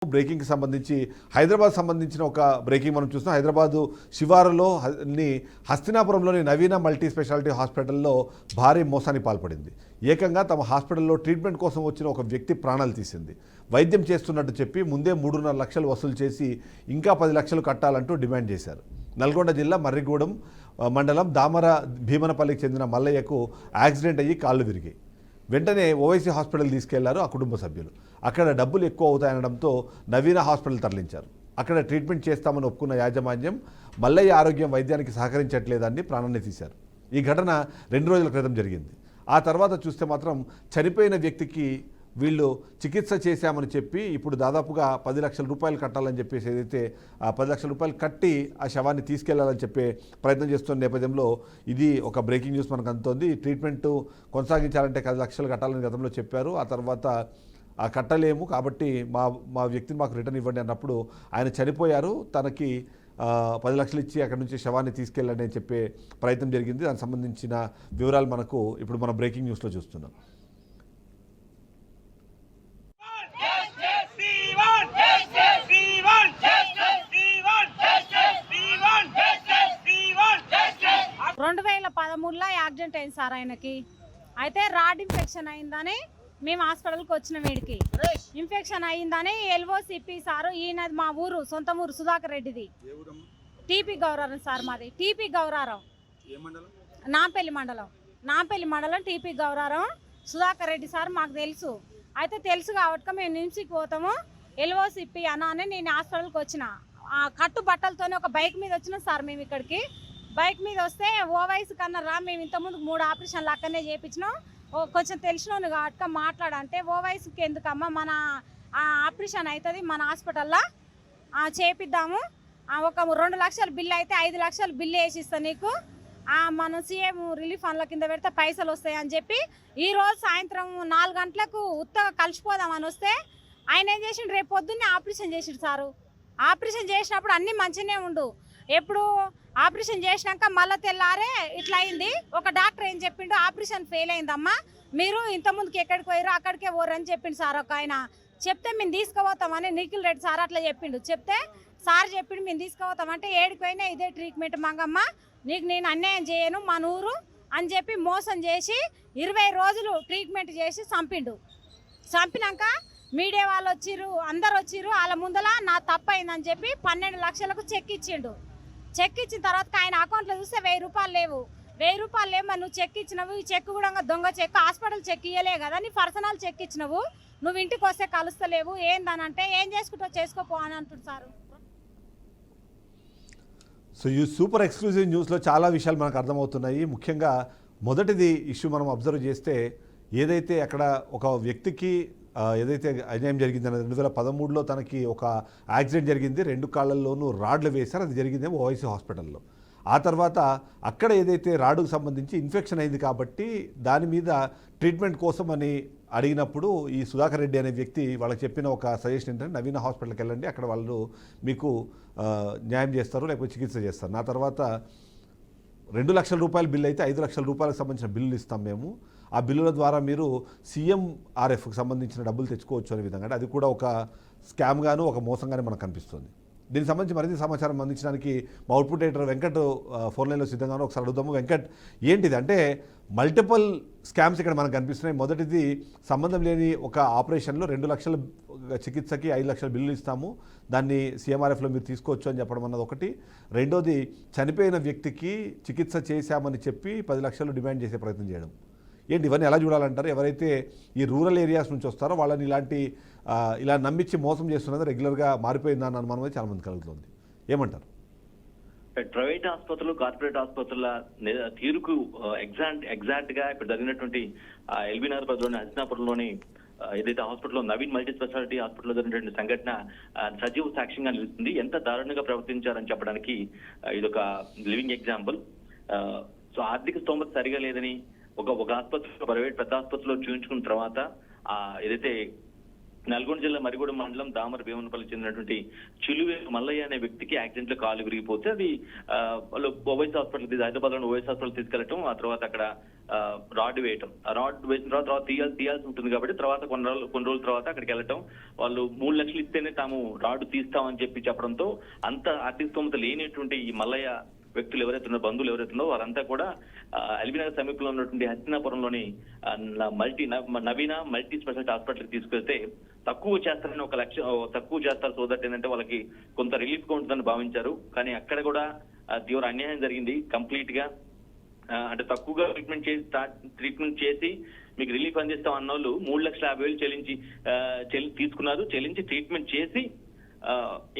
బ్రేకింగ్కి సంబంధించి హైదరాబాద్ సంబంధించిన ఒక బ్రేకింగ్ మనం చూస్తున్నాం. హైదరాబాదు శివారులో హస్తినాపురంలోని నవీన మల్టీ స్పెషాలిటీ హాస్పిటల్లో భారీ మోసానికి పాల్పడింది. ఏకంగా తమ హాస్పిటల్లో ట్రీట్మెంట్ కోసం వచ్చిన ఒక వ్యక్తి ప్రాణాలు తీసింది. వైద్యం చేస్తున్నట్టు చెప్పి ముందే 3.5 లక్షలు వసూలు చేసి ఇంకా 10 లక్షలు కట్టాలంటూ డిమాండ్ చేశారు. నల్గొండ జిల్లా మర్రిగూడెం మండలం దామర భీమనపల్లికి చెందిన మల్లయ్యకు యాక్సిడెంట్ అయ్యి కాళ్ళు విరిగాయి. వెంటనే ఓవైసీ హాస్పిటల్ తీసుకెళ్లారు ఆ కుటుంబ సభ్యులు. అక్కడ డబ్బులు ఎక్కువ అవుతాయనడంతో నవీన హాస్పిటల్ తరలించారు. అక్కడ ట్రీట్మెంట్ చేస్తామని ఒప్పుకున్న యాజమాన్యం మల్లయ్య ఆరోగ్యం వైద్యానికి సహకరించట్లేదని ప్రాణాన్ని తీశారు. ఈ ఘటన 2 రోజుల క్రితం జరిగింది. ఆ తర్వాత చూస్తే మాత్రం చనిపోయిన వ్యక్తికి వీళ్ళు చికిత్స చేశామని చెప్పి ఇప్పుడు దాదాపుగా 10 లక్షల రూపాయలు కట్టాలని చెప్పేసి ఏదైతే ఆ 10 లక్షల రూపాయలు కట్టి ఆ శవాన్ని తీసుకెళ్లాలని చెప్పే ప్రయత్నం చేస్తున్న నేపథ్యంలో ఇది ఒక బ్రేకింగ్ న్యూస్ మనకు అందుతోంది. ట్రీట్మెంట్ కొనసాగించాలంటే 10 లక్షలు కట్టాలని గతంలో చెప్పారు. ఆ తర్వాత ఆ కట్టలేము కాబట్టి మా వ్యక్తిని మాకు రిటర్న్ ఇవ్వండి అన్నప్పుడు ఆయన చనిపోయారు. తనకి 10 లక్షలు ఇచ్చి అక్కడి నుంచి శవాన్ని తీసుకెళ్ళండి అని చెప్పే ప్రయత్నం జరిగింది. దానికి సంబంధించిన వివరాలు మనకు ఇప్పుడు మన బ్రేకింగ్ న్యూస్లో చూస్తున్నాం. యాక్సిడెంట్ అయింది సార్ ఆయనకి. అయితే రాడ్ ఇన్ఫెక్షన్ అయిందని మేము హాస్పిటల్కి వచ్చిన వీడికి ఇన్ఫెక్షన్ అయిందని ఎల్ఓసిపి సారు ఈయన మా ఊరు సొంత ఊరు సుధాకర్ రెడ్డిది టీపీ గౌరారం సార్ మాది టీపీ గౌరారం నాంపల్లి మండలం టీపీ గౌరారం సుధాకర్ రెడ్డి సార్ మాకు తెలుసు. అయితే తెలుసు కాబట్టి మేము నిమ్స్కి పోతాము ఎల్ఓసిపి అని నేను హాస్పిటల్కి వచ్చిన ఆ కట్టు బట్టలతోనే ఒక బైక్ మీద వచ్చిన సార్. మేము ఇక్కడికి బైక్ మీద వస్తే ఓవైసీ కన్నా రా మేము ఇంతకుముందు 3 ఆపరేషన్లు అక్కడనే చేయించినాం కొంచెం తెలిసినోను కాబట్టి మాట్లాడంటే ఓవైసీకి ఎందుకమ్మా మన ఆపరేషన్ అవుతుంది మన హాస్పిటల్లో చేపిద్దాము ఒక 2 లక్షల బిల్లు అయితే 5 లక్షలు బిల్లు వేసిస్తా నీకు మనం సీఎం రిలీఫ్ ఫండ్ల కింద పెడితే పైసలు వస్తాయని చెప్పి ఈరోజు సాయంత్రం 4 గంటలకు ఉత్తగా కలిసిపోదామని వస్తే ఆయన ఏం చేసిండు రేపు పొద్దున్నే ఆపరేషన్ చేసిండు సారు. ఆపరేషన్ చేసినప్పుడు అన్నీ మంచిగానే ఉండు. ఎప్పుడు ఆపరేషన్ చేసినాక మళ్ళీ తెల్లారే ఇట్లా అయింది. ఒక డాక్టర్ ఏం చెప్పిండు ఆపరేషన్ ఫెయిల్ అయిందమ్మా మీరు ఇంతకుముందుకి ఎక్కడికి పోయారు అక్కడికే పోరు అని చెప్పిండు సార్. ఒక ఆయన చెప్తే మేము తీసుకుపోతామని నిఖిల్ రెడ్డి సార్ అట్లా చెప్పిండు. చెప్తే సార్ చెప్పిండు మేము తీసుకుపోతామంటే ఏడిపోయినా ఇదే ట్రీట్మెంట్ మంగమ్మ నీకు నేను అన్యాయం చేయను మన ఊరు అని చెప్పి మోసం చేసి 20 రోజులు ట్రీట్మెంట్ చేసి చంపిండు. చంపినాక మీడియా వాళ్ళు వచ్చిర్రు అందరు వచ్చిర్రు వాళ్ళ ముందల నా తప్పు అయిందని చెప్పి 12 లక్షలకు చెక్ ఇచ్చిండు. చెక్ ఇచ్చిన తర్వాత ఆయన అకౌంట్లో చూస్తే 1000 రూపాయలు లేవు. 1000 రూపాయలు లేవు మరి నువ్వు చెక్ ఇచ్చినవు ఈ చెక్ కూడా దొంగ చెక్ హాస్పిటల్ చెక్ ఇయ్యలే కదా నీ పర్సనల్ చెక్ ఇచ్చినవు నువ్వు ఇంటికి వస్తే కలుస్తలేవు ఏందనంటే ఏం చేసుకుంటావు చేసుకోపో అని అంటుంది సార్. సో ఈ సూపర్ ఎక్స్క్లూజివ్ న్యూస్లో చాలా విషయాలు మనకు అర్థమవుతున్నాయి. ముఖ్యంగా మొదటిది ఇష్యూ మనం అబ్జర్వ్ చేస్తే ఏదైతే అక్కడ ఒక వ్యక్తికి ఏదైతే అన్యాయం జరిగిందని 2013లో తనకి ఒక యాక్సిడెంట్ జరిగింది. 2 కాళ్ళల్లోనూ రాడ్లు వేశారు. అది జరిగిందేమో ఓవైసీ హాస్పిటల్లో. ఆ తర్వాత అక్కడ ఏదైతే రాడుకు సంబంధించి ఇన్ఫెక్షన్ అయింది కాబట్టి దాని మీద ట్రీట్మెంట్ కోసం అని అడిగినప్పుడు ఈ సుధాకర్ రెడ్డి అనే వ్యక్తి వాళ్ళకి చెప్పిన ఒక సజెషన్ ఏంటంటే నవీన హాస్పిటల్కి వెళ్ళండి అక్కడ వాళ్ళు మీకు న్యాయం చేస్తారు లేకపోతే చికిత్స చేస్తారు. నా తర్వాత 2 లక్షల రూపాయల బిల్లు అయితే 5 లక్షల రూపాయలకు సంబంధించిన బిల్లులు ఇస్తాం మేము. ఆ బిల్లుల ద్వారా మీరు CMRFకి సంబంధించిన డబ్బులు తెచ్చుకోవచ్చు అనే విధంగా అది కూడా ఒక స్కామ్గాను ఒక మోసంగానే మనకు కనిపిస్తుంది. దీనికి సంబంధించి మరింత సమాచారం అందించడానికి మా అవుట్పుట్ ఎడిటర్ వెంకట్ ఫోన్ లైన్లో సిద్ధంగానో ఒకసారి అడుగుదాము. వెంకట్, ఏంటిది అంటే మల్టిపుల్ స్కామ్స్ ఇక్కడ మనకు కనిపిస్తున్నాయి. మొదటిది సంబంధం లేని ఒక ఆపరేషన్లో 2 లక్షల చికిత్సకి 5 లక్షల బిల్లు ఇస్తాము దాన్ని CMRFలో మీరు తీసుకోవచ్చు అని చెప్పడం అన్నది ఒకటి. రెండోది చనిపోయిన వ్యక్తికి చికిత్స చేశామని చెప్పి 10 లక్షలు డిమాండ్ చేసే ప్రయత్నం చేయడం. ఏంటి ఇవన్నీ ఎలా చూడాలంటారు? ఎవరైతే ఈ రూరల్ ఏరియాస్ నుంచి వస్తారో వాళ్ళని ఇలా నమ్మించి మోసం చేస్తున్నది రెగ్యులర్గా మారిపోయిందని అనుమానం అయితే చాలా మంది కలుగుతుంది. ఏమంటారు? ప్రైవేట్ ఆసుపత్రులు కార్పొరేట్ ఆసుపత్రుల తీరుకు ఎగ్జాక్ట్ గా ఇప్పుడు జరిగినటువంటి ఎల్బీ నగర్ పరిధిలోని హస్తినాపురంలోని ఏదైతే హాస్పిటల్లో నవీన్ మల్టీ స్పెషాలిటీ హాస్పిటల్లో జరిగినటువంటి సంఘటన సజీవ సాక్ష్యంగా నిలుస్తుంది. ఎంత దారుణంగా ప్రవర్తించారని చెప్పడానికి ఇదొక లివింగ్ ఎగ్జాంపుల్. సో ఆర్థిక స్తోమత సరిగా లేదని ఒక ఆసుపత్రిలో ప్రైవేట్ పెద్ద ఆసుపత్రిలో చూపించుకున్న తర్వాత ఏదైతే నల్గొండ జిల్లా మరిగూడెం మండలం దామర భీమనపల్లి చెందినటువంటి చిలువే మల్లయ్య అనే వ్యక్తికి యాక్సిడెంట్ లో కాలు విరిగిపోతే అది వాళ్ళు ఓవైసీ హాస్పిటల్ హైదరాబాద్ లో ఓవైసీ హాస్పిటల్ తీసుకెళ్లటం ఆ తర్వాత అక్కడ రాడ్ వేయటం. ఆ రాడ్ వేసిన తర్వాత తీయాల్సి ఉంటుంది కాబట్టి తర్వాత కొన్ని రోజుల తర్వాత అక్కడికి వెళ్ళటం, వాళ్ళు 3 లక్షలు ఇస్తేనే తాము రాడ్ తీస్తామని చెప్పడంతో అంత ఆర్థిక స్తోమత లేనటువంటి ఈ మల్లయ్య వ్యక్తులు ఎవరైతే ఉన్నారో, బంధువులు ఎవరైతే ఉన్నారో వారంతా కూడా ఎల్బీనగర్ సమీపంలో ఉన్నటువంటి హస్తినాపురంలోని నవీన మల్టీ స్పెషాలిటీ హాస్పిటల్కి తీసుకెళ్తే తక్కువ చేస్తారని తక్కువ చేస్తారు సోదట్ ఏంటంటే వాళ్ళకి కొంత రిలీఫ్ గా ఉంటుందని భావించారు. కానీ అక్కడ కూడా తీవ్ర అన్యాయం జరిగింది. కంప్లీట్ గా అంటే తక్కువగా ట్రీట్మెంట్ చేసి మీకు రిలీఫ్ అందిస్తాం అన్న వాళ్ళు 3,50,000 తీసుకున్నారు. చెల్లించి ట్రీట్మెంట్ చేసి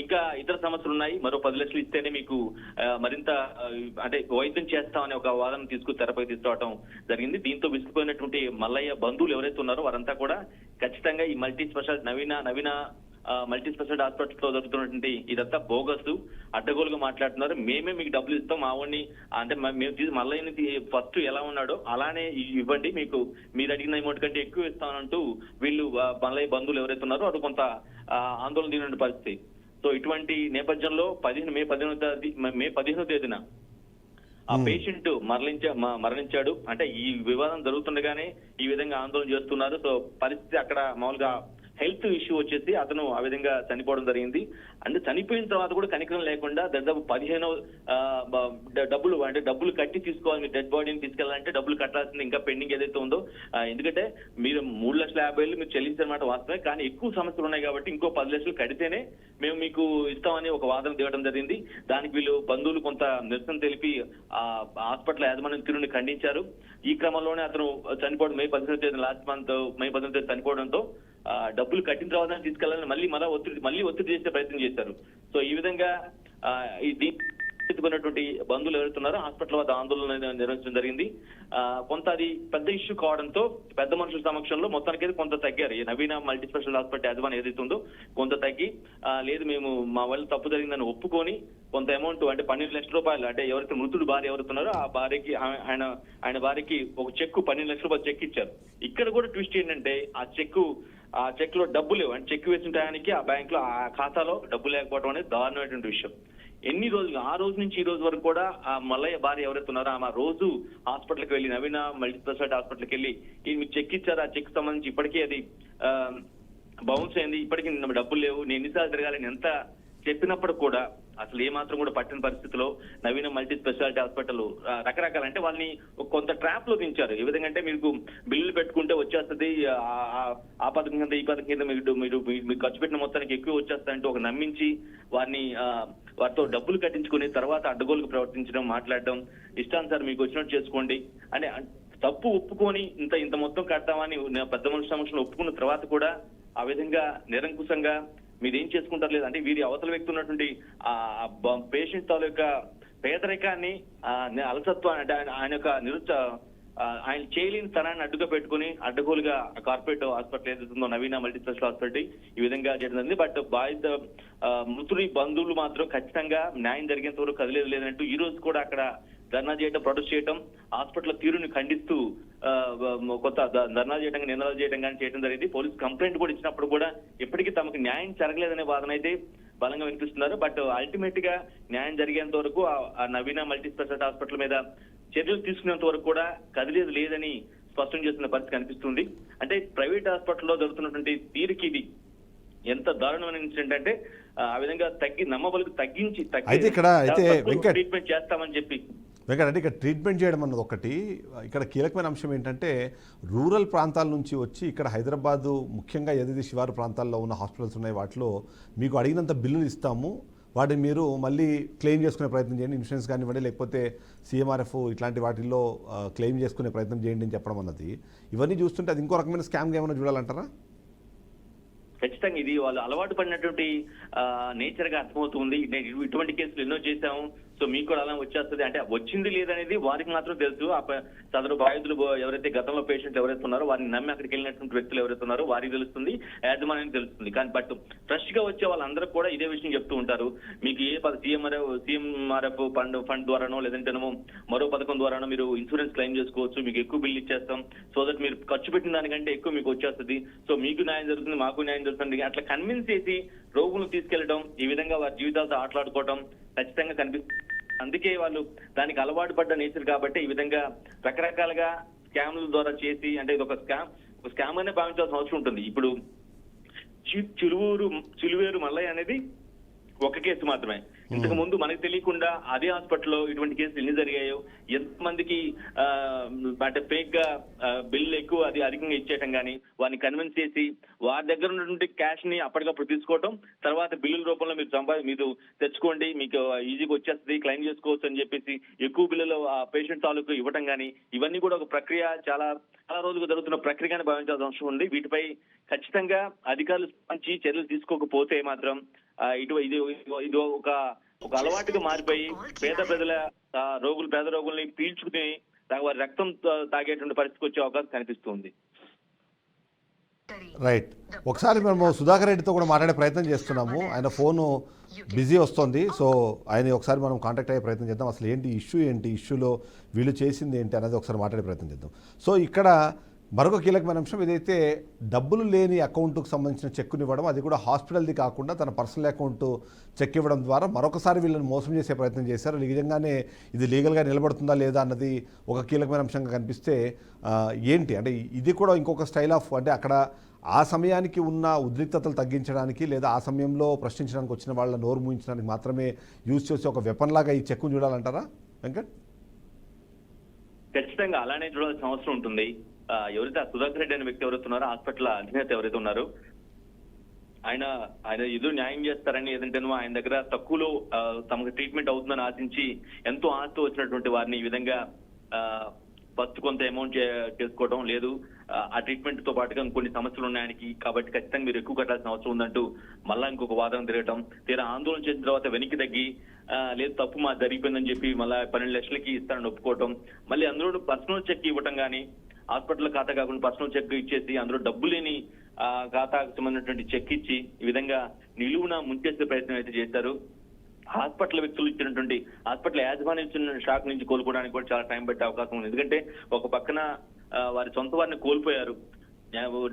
ఇంకా ఇతర సమస్యలు ఉన్నాయి, మరో 10 లక్షలు ఇస్తేనే మీకు మరింత అంటే వైద్యం చేస్తామని ఒక వాదన తెరపై తీసుకురావడం జరిగింది. దీంతో విసిగిపోయినటువంటి మల్లయ్య బంధువులు ఎవరైతే ఉన్నారో వారంతా కూడా ఖచ్చితంగా ఈ మల్టీ స్పెషాలిటీ నవీన మల్టీ స్పెషాలిటీ హాస్పిటల్ లో జరుగుతున్నటువంటి ఇదంతా బోగస్, అడ్డగోలుగా మాట్లాడుతున్నారు. మేమే మీకు డబ్బులు ఇస్తాం, మా వాడిని అంటే మేము మల్లయ్యని ఫస్ట్ ఎలా ఉన్నాడో అలానే ఇవ్వండి, మీరు అడిగిన అమౌంట్ కంటే ఎక్కువ ఇస్తానంటూ వీళ్ళు మల్లయ్య బంధువులు ఎవరైతే ఉన్నారో అది కొంత ఆందోళన దిగిన పరిస్థితి. సో ఇటువంటి నేపథ్యంలో మే 15వ తేదీన ఆ పేషెంట్ మరణించాడు. అంటే ఈ వివాదం జరుగుతుండగానే ఈ విధంగా ఆందోళన చేస్తున్నారు. సో పరిస్థితి అక్కడ మామూలుగా హెల్త్ ఇష్యూ వచ్చేసి అతను ఆ విధంగా చనిపోవడం జరిగింది. అంటే చనిపోయిన తర్వాత కూడా కనికరం లేకుండా దాదాపు 15 డబ్బులు కట్టి తీసుకోవాలి. మీరు డెడ్ బాడీని తీసుకెళ్లాలంటే డబ్బులు కట్టాల్సింది ఇంకా పెండింగ్ ఏదైతే ఉందో. ఎందుకంటే మీరు 3,50,000 మీరు చెల్లించారన్నమాట వాస్తవమే, కానీ ఎక్కువ సమస్యలు ఉన్నాయి కాబట్టి ఇంకో 10 లక్షలు కడితేనే మేము మీకు ఇస్తామని ఒక వాదన దిగడం జరిగింది. దానికి వీళ్ళు బంధువులు కొంత నిరసన తెలిపి ఆ హాస్పిటల్ యాజమాన్యం తీరుని ఖండించారు. ఈ క్రమంలోనే అతను చనిపోవడం మే 15వ తేదీ మే 15వ తేదీ చనిపోవడంతో డబ్బులు కట్టిన తర్వాత తీసుకెళ్లాలని మళ్ళీ ఒత్తిడి చేసే ప్రయత్నం చేశారు. సో ఈ విధంగా ఎత్తుకున్నటువంటి బంధువులు ఎవరుతున్నారో హాస్పిటల్ వద్ద ఆందోళన నిర్వహించడం జరిగింది. కొంత అది పెద్ద ఇష్యూ కావడంతో పెద్ద మనుషుల సమక్షంలో మొత్తానికి కొంత తగ్గారు. ఈ నవీన మల్టీ స్పెషల్ హాస్పిటల్ యాజమాన్యం ఏదైతే ఉందో కొంత తగ్గి లేదు మేము మా వాళ్ళు తప్పు జరిగిందని ఒప్పుకొని కొంత అమౌంట్ అంటే 12 లక్షల రూపాయలు అంటే ఎవరైతే మృతుడు భార్య ఎవరుతున్నారో ఆ భార్యకి ఆయన భార్యకి ఒక చెక్కు 12 లక్షల రూపాయలు చెక్ ఇచ్చారు. ఇక్కడ కూడా ట్విస్ట్ ఏంటంటే ఆ చెక్ లో డబ్బు లేవు. అంటే చెక్ వేసిన టయానికి ఆ బ్యాంక్ లో ఆ ఖాతాలో డబ్బు లేకపోవడం అనేది దారుణమైనటువంటి విషయం. ఎన్ని రోజులు ఆ రోజు నుంచి ఈ రోజు వరకు కూడా ఆ మల్లయ్య భార్య ఎవరైతే ఉన్నారో ఆమె రోజు హాస్పిటల్కి వెళ్ళి నవీన మల్టీ స్పెషాలిటీ హాస్పిటల్కి వెళ్ళి మీకు చెక్ ఇచ్చారు, ఆ చెక్ సంబంధించి ఇప్పటికీ అది బౌన్స్ అయింది, ఇప్పటికీ డబ్బులు లేవు, నేను ఎన్నిసార్లు తిరగాలని ఎంత చెప్పినప్పుడు కూడా అసలు ఏమాత్రం కూడా పట్టిన పరిస్థితిలో నవీన మల్టీ స్పెషాలిటీ హాస్పిటల్ రకరకాల అంటే వాళ్ళని కొంత ట్రాప్ లో దించారు. ఏ విధంగా అంటే మీకు బిల్లులు పెట్టుకుంటే వచ్చేస్తుంది, ఆ పథకం కింద ఈ పథకం కింద మీరు ఖర్చు పెట్టిన మొత్తానికి ఎక్కువ వచ్చేస్తాయంటూ ఒక నమ్మించి వారితో డబ్బులు కట్టించుకుని తర్వాత అడ్డగోలుకు ప్రవర్తించడం, మాట్లాడడం, ఇష్టానుసారం మీకు వచ్చినట్టు చేసుకోండి అంటే తప్పు ఒప్పుకొని ఇంత మొత్తం కడతామని పెద్ద మనుషుల సమక్షంలో ఒప్పుకున్న తర్వాత కూడా ఆ విధంగా నిరంకుశంగా మీరేం చేసుకుంటారు లేదు అంటే వీరి అవతల వ్యక్తి ఉన్నటువంటి ఆ పేషెంట్ తాలూకా పేదరికాన్ని అలసత్వాన్ని అంటే ఆయన యొక్క ఆయన చేయలేని తనాన్ని అడ్డుగా పెట్టుకుని అడ్డగోలుగా కార్పొరేట్ హాస్పిటల్ ఏదైతుందో నవీన మల్టీ స్పెషల్ హాస్పిటల్ ఈ విధంగా జరిగింది. బట్ బాధిత మృతుడి బంధువులు మాత్రం ఖచ్చితంగా న్యాయం జరిగేంత వరకు కదిలేదు లేదంటూ ఈ రోజు కూడా అక్కడ ధర్నా చేయడం, ప్రొటెస్ట్ చేయడం, హాస్పిటల్ తీరుని ఖండిస్తూ కొత్త ధర్నా చేయడం, నిందలు చేయడం కానీ చేయడం జరిగింది. పోలీసు కంప్లైంట్ కూడా ఇచ్చినప్పుడు కూడా ఇప్పటికీ తమకు న్యాయం జరగలేదనే వాదన అయితే బలంగా వినిపిస్తున్నారు. బట్ అల్టిమేట్ గా న్యాయం జరిగేంత వరకు ఆ నవీన మల్టీ స్పెషాలిటీ హాస్పిటల్ మీద చర్యలు తీసుకునేంత వరకు కూడా కదిలేదు లేదని స్పష్టం చేస్తున్న పరిస్థితి కనిపిస్తుంది. అంటే ప్రైవేట్ హాస్పిటల్లో జరుగుతున్నటువంటి తీరుకి ఇది ఎంత దారుణమైన ఇన్సిడెంట్ అంటే ఆ విధంగా నమ్మబలకు తగ్గించి ట్రీట్మెంట్ చేస్తామని చెప్పి వెంకట అంటే ఇక్కడ ట్రీట్మెంట్ చేయడం అన్నది ఒకటి. ఇక్కడ కీలకమైన అంశం ఏంటంటే రూరల్ ప్రాంతాల నుంచి వచ్చి ఇక్కడ హైదరాబాదు ముఖ్యంగా ఏదైతే శివారు ప్రాంతాల్లో ఉన్న హాస్పిటల్స్ ఉన్నాయి వాటిలో మీకు అడిగినంత బిల్లులు ఇస్తాము, వాటిని మీరు మళ్ళీ క్లెయిమ్ చేసుకునే ప్రయత్నం చేయండి, ఇన్సూరెన్స్ కానివ్వండి లేకపోతే CMRF ఇట్లాంటి వాటిల్లో క్లెయిమ్ చేసుకునే ప్రయత్నం చేయండి అని చెప్పడం అన్నది ఇవన్నీ చూస్తుంటే అది ఇంకో రకమైన స్కామ్గా ఏమైనా చూడాలంటారా? ఖచ్చితంగా ఇది వాళ్ళు అలవాటు పడినటువంటి నేచర్ గా అర్థమవుతుంది. ఇటువంటి కేసులు ఎన్నో చేశాము, సో మీకు కూడా అలా వచ్చేస్తుంది అంటే వచ్చింది లేదనేది వారికి మాత్రం తెలుసు. సదరు బాధితులు ఎవరైతే గతంలో పేషెంట్లు ఎవరైతే ఉన్నారో వారిని నమ్మి అక్కడికి వెళ్ళినటువంటి వ్యక్తులు ఎవరైతే ఉన్నారో వారికి తెలుస్తుంది, యాజమాన్యానికి తెలుస్తుంది. కానీ బట్ ఫ్రెష్ గా వచ్చే వాళ్ళందరూ కూడా ఇదే విషయం చెప్తూ ఉంటారు. మీకు ఏ CMRF ఫండ్ ద్వారానో లేదంటేనో మరో పథకం ద్వారానో మీరు ఇన్సూరెన్స్ క్లెయిమ్ చేసుకోవచ్చు, మీకు ఎక్కువ బిల్లు ఇచ్చేస్తాం, సో దట్ మీరు ఖర్చు పెట్టిన దానికంటే ఎక్కువ మీకు వచ్చేస్తుంది, సో మీకు న్యాయం జరుగుతుంది మాకు న్యాయం జరుగుతుంది అట్లా కన్విన్స్ చేసి రోగులను తీసుకెళ్లడం, ఈ విధంగా వారి జీవితాలతో ఆటలాడుకోవడం ఖచ్చితంగా కనిపిస్తుంది. అందుకే వాళ్ళు దానికి అలవాటు పడ్డ నేచర్ కాబట్టి ఈ విధంగా రకరకాలుగా స్కామ్ల ద్వారా చేసి, అంటే ఇది ఒక స్కామ్ అనే భావించాల్సిన అవసరం ఉంటుంది. ఇప్పుడు చిలువేరు మల్లయ్య అనేది ఒక కేసు మాత్రమే. ఇంతకు ముందు మనకు తెలియకుండా అదే హాస్పిటల్లో ఇటువంటి కేసులు ఎన్ని జరిగాయో, ఎంతమందికి అంటే ఫేక్ గా బిల్లు ఎక్కువ అధికంగా ఇచ్చేయటం కానీ, వారిని కన్విన్స్ చేసి వారి దగ్గర ఉన్నటువంటి క్యాష్ ని అప్పటికప్పుడు తీసుకోవటం, తర్వాత బిల్లుల రూపంలో మీరు తెచ్చుకోండి, మీకు ఈజీగా వచ్చేస్తుంది, క్లెయిమ్ చేసుకోవచ్చు అని చెప్పేసి ఎక్కువ బిల్లులు పేషెంట్ తాలూకు ఇవ్వటం కానీ, ఇవన్నీ కూడా ఒక ప్రక్రియ, చాలా చాలా రోజులుగా జరుగుతున్న ప్రక్రియగానే భావించాల్సిన అవసరం ఉంది. వీటిపై ఖచ్చితంగా అధికారులు స్పందించి చర్యలు తీసుకోకపోతే మాత్రం ఇది ఒక అలవాటుగా మారిపోయి పేద రోగుల్ని పీల్చుకుని వారి రక్తం తాగేటువంటి పరిస్థితికి వచ్చే అవకాశం కనిపిస్తుంది. రైట్. ఒకసారి మేము సుధాకర్ రెడ్డితో కూడా మాట్లాడే ప్రయత్నం చేస్తున్నాము. ఆయన ఫోను బిజీ వస్తుంది. సో ఆయన ఒకసారి మనం కాంటాక్ట్ అయ్యే ప్రయత్నం చేద్దాం. అసలు ఏంటి ఇష్యూలో వీళ్ళు చేసింది ఏంటి అనేది ఒకసారి మాట్లాడే ప్రయత్నం చేద్దాం. సో ఇక్కడ మరొక కీలకమైన అంశం ఏదైతే డబ్బులు లేని అకౌంట్కు సంబంధించిన చెక్కుని ఇవ్వడం, అది కూడా హాస్పిటల్ది కాకుండా తన పర్సనల్ అకౌంట్ చెక్ ఇవ్వడం ద్వారా మరొకసారి వీళ్ళని మోసం చేసే ప్రయత్నం చేశారు. నిజంగానే ఇది లీగల్గా నిలబడుతుందా లేదా అన్నది ఒక కీలకమైన అంశంగా కనిపిస్తే ఏంటి అంటే ఇది కూడా ఇంకొక స్టైల్ ఆఫ్, అంటే అక్కడ ఆ సమయానికి ఉన్న ఉద్రిక్తతలు తగ్గించడానికి లేదా ఆ సమయంలో ప్రశ్నించడానికి వచ్చిన వాళ్ళ నోరు మూయించడానికి మాత్రమే యూజ్ చేసే ఒక వెపన్ లాగా ఈ చెక్కును చూడాలంటారా వెంకట్? ఖచ్చితంగా అలానే చూడాల్సిన అవసరం ఉంటుంది. ఎవరైతే ఆ సుధాకర్ రెడ్డి అనే వ్యక్తి ఎవరైతే ఉన్నారో, హాస్పిటల్ అధినేత ఎవరైతే ఉన్నారో, ఆయన ఎదురు న్యాయం చేస్తారని, ఏదంటేనో ఆయన దగ్గర తక్కువలో తమకు ట్రీట్మెంట్ అవుతుందని ఆశించి ఎంతో ఆశతో వచ్చినటువంటి వారిని ఈ విధంగా ఫస్ట్ కొంత అమౌంట్ చేసుకోవడం లేదు, ఆ ట్రీట్మెంట్ తో పాటుగా కొన్ని సమస్యలు ఉన్నాయనికి, కాబట్టి ఖచ్చితంగా మీరు ఎక్కువ కట్టాల్సిన అవసరం ఉందంటూ మళ్ళా ఇంకొక వాదన తిరగటం, తీరా ఆందోళన చేసిన తర్వాత వెనక్కి తగ్గి లేదు తప్పు మా జరిగిపోయిందని చెప్పి మళ్ళీ 12 లక్షలకి ఇస్తానని ఒప్పుకోవటం, మళ్ళీ అందులో పర్సనల్ చెక్ ఇవ్వటం కానీ, హాస్పిటల్ ఖాతా కాకుండా పర్సనల్ చెక్ ఇచ్చేసి అందులో డబ్బు లేని ఖాతాకు సంబంధించినటువంటి చెక్ ఇచ్చి ఈ విధంగా నిలువున ముంచేసే ప్రయత్నం అయితే చేశారు. హాస్పిటల్ వ్యక్తులు ఇచ్చినటువంటి హాస్పిటల్ యాజమాన్యం ఇచ్చిన షాక్ నుంచి కోలుకోవడానికి కూడా చాలా టైం పట్టే అవకాశం ఉంది. ఎందుకంటే ఒక పక్కన వారి సొంత వారిని కోల్పోయారు,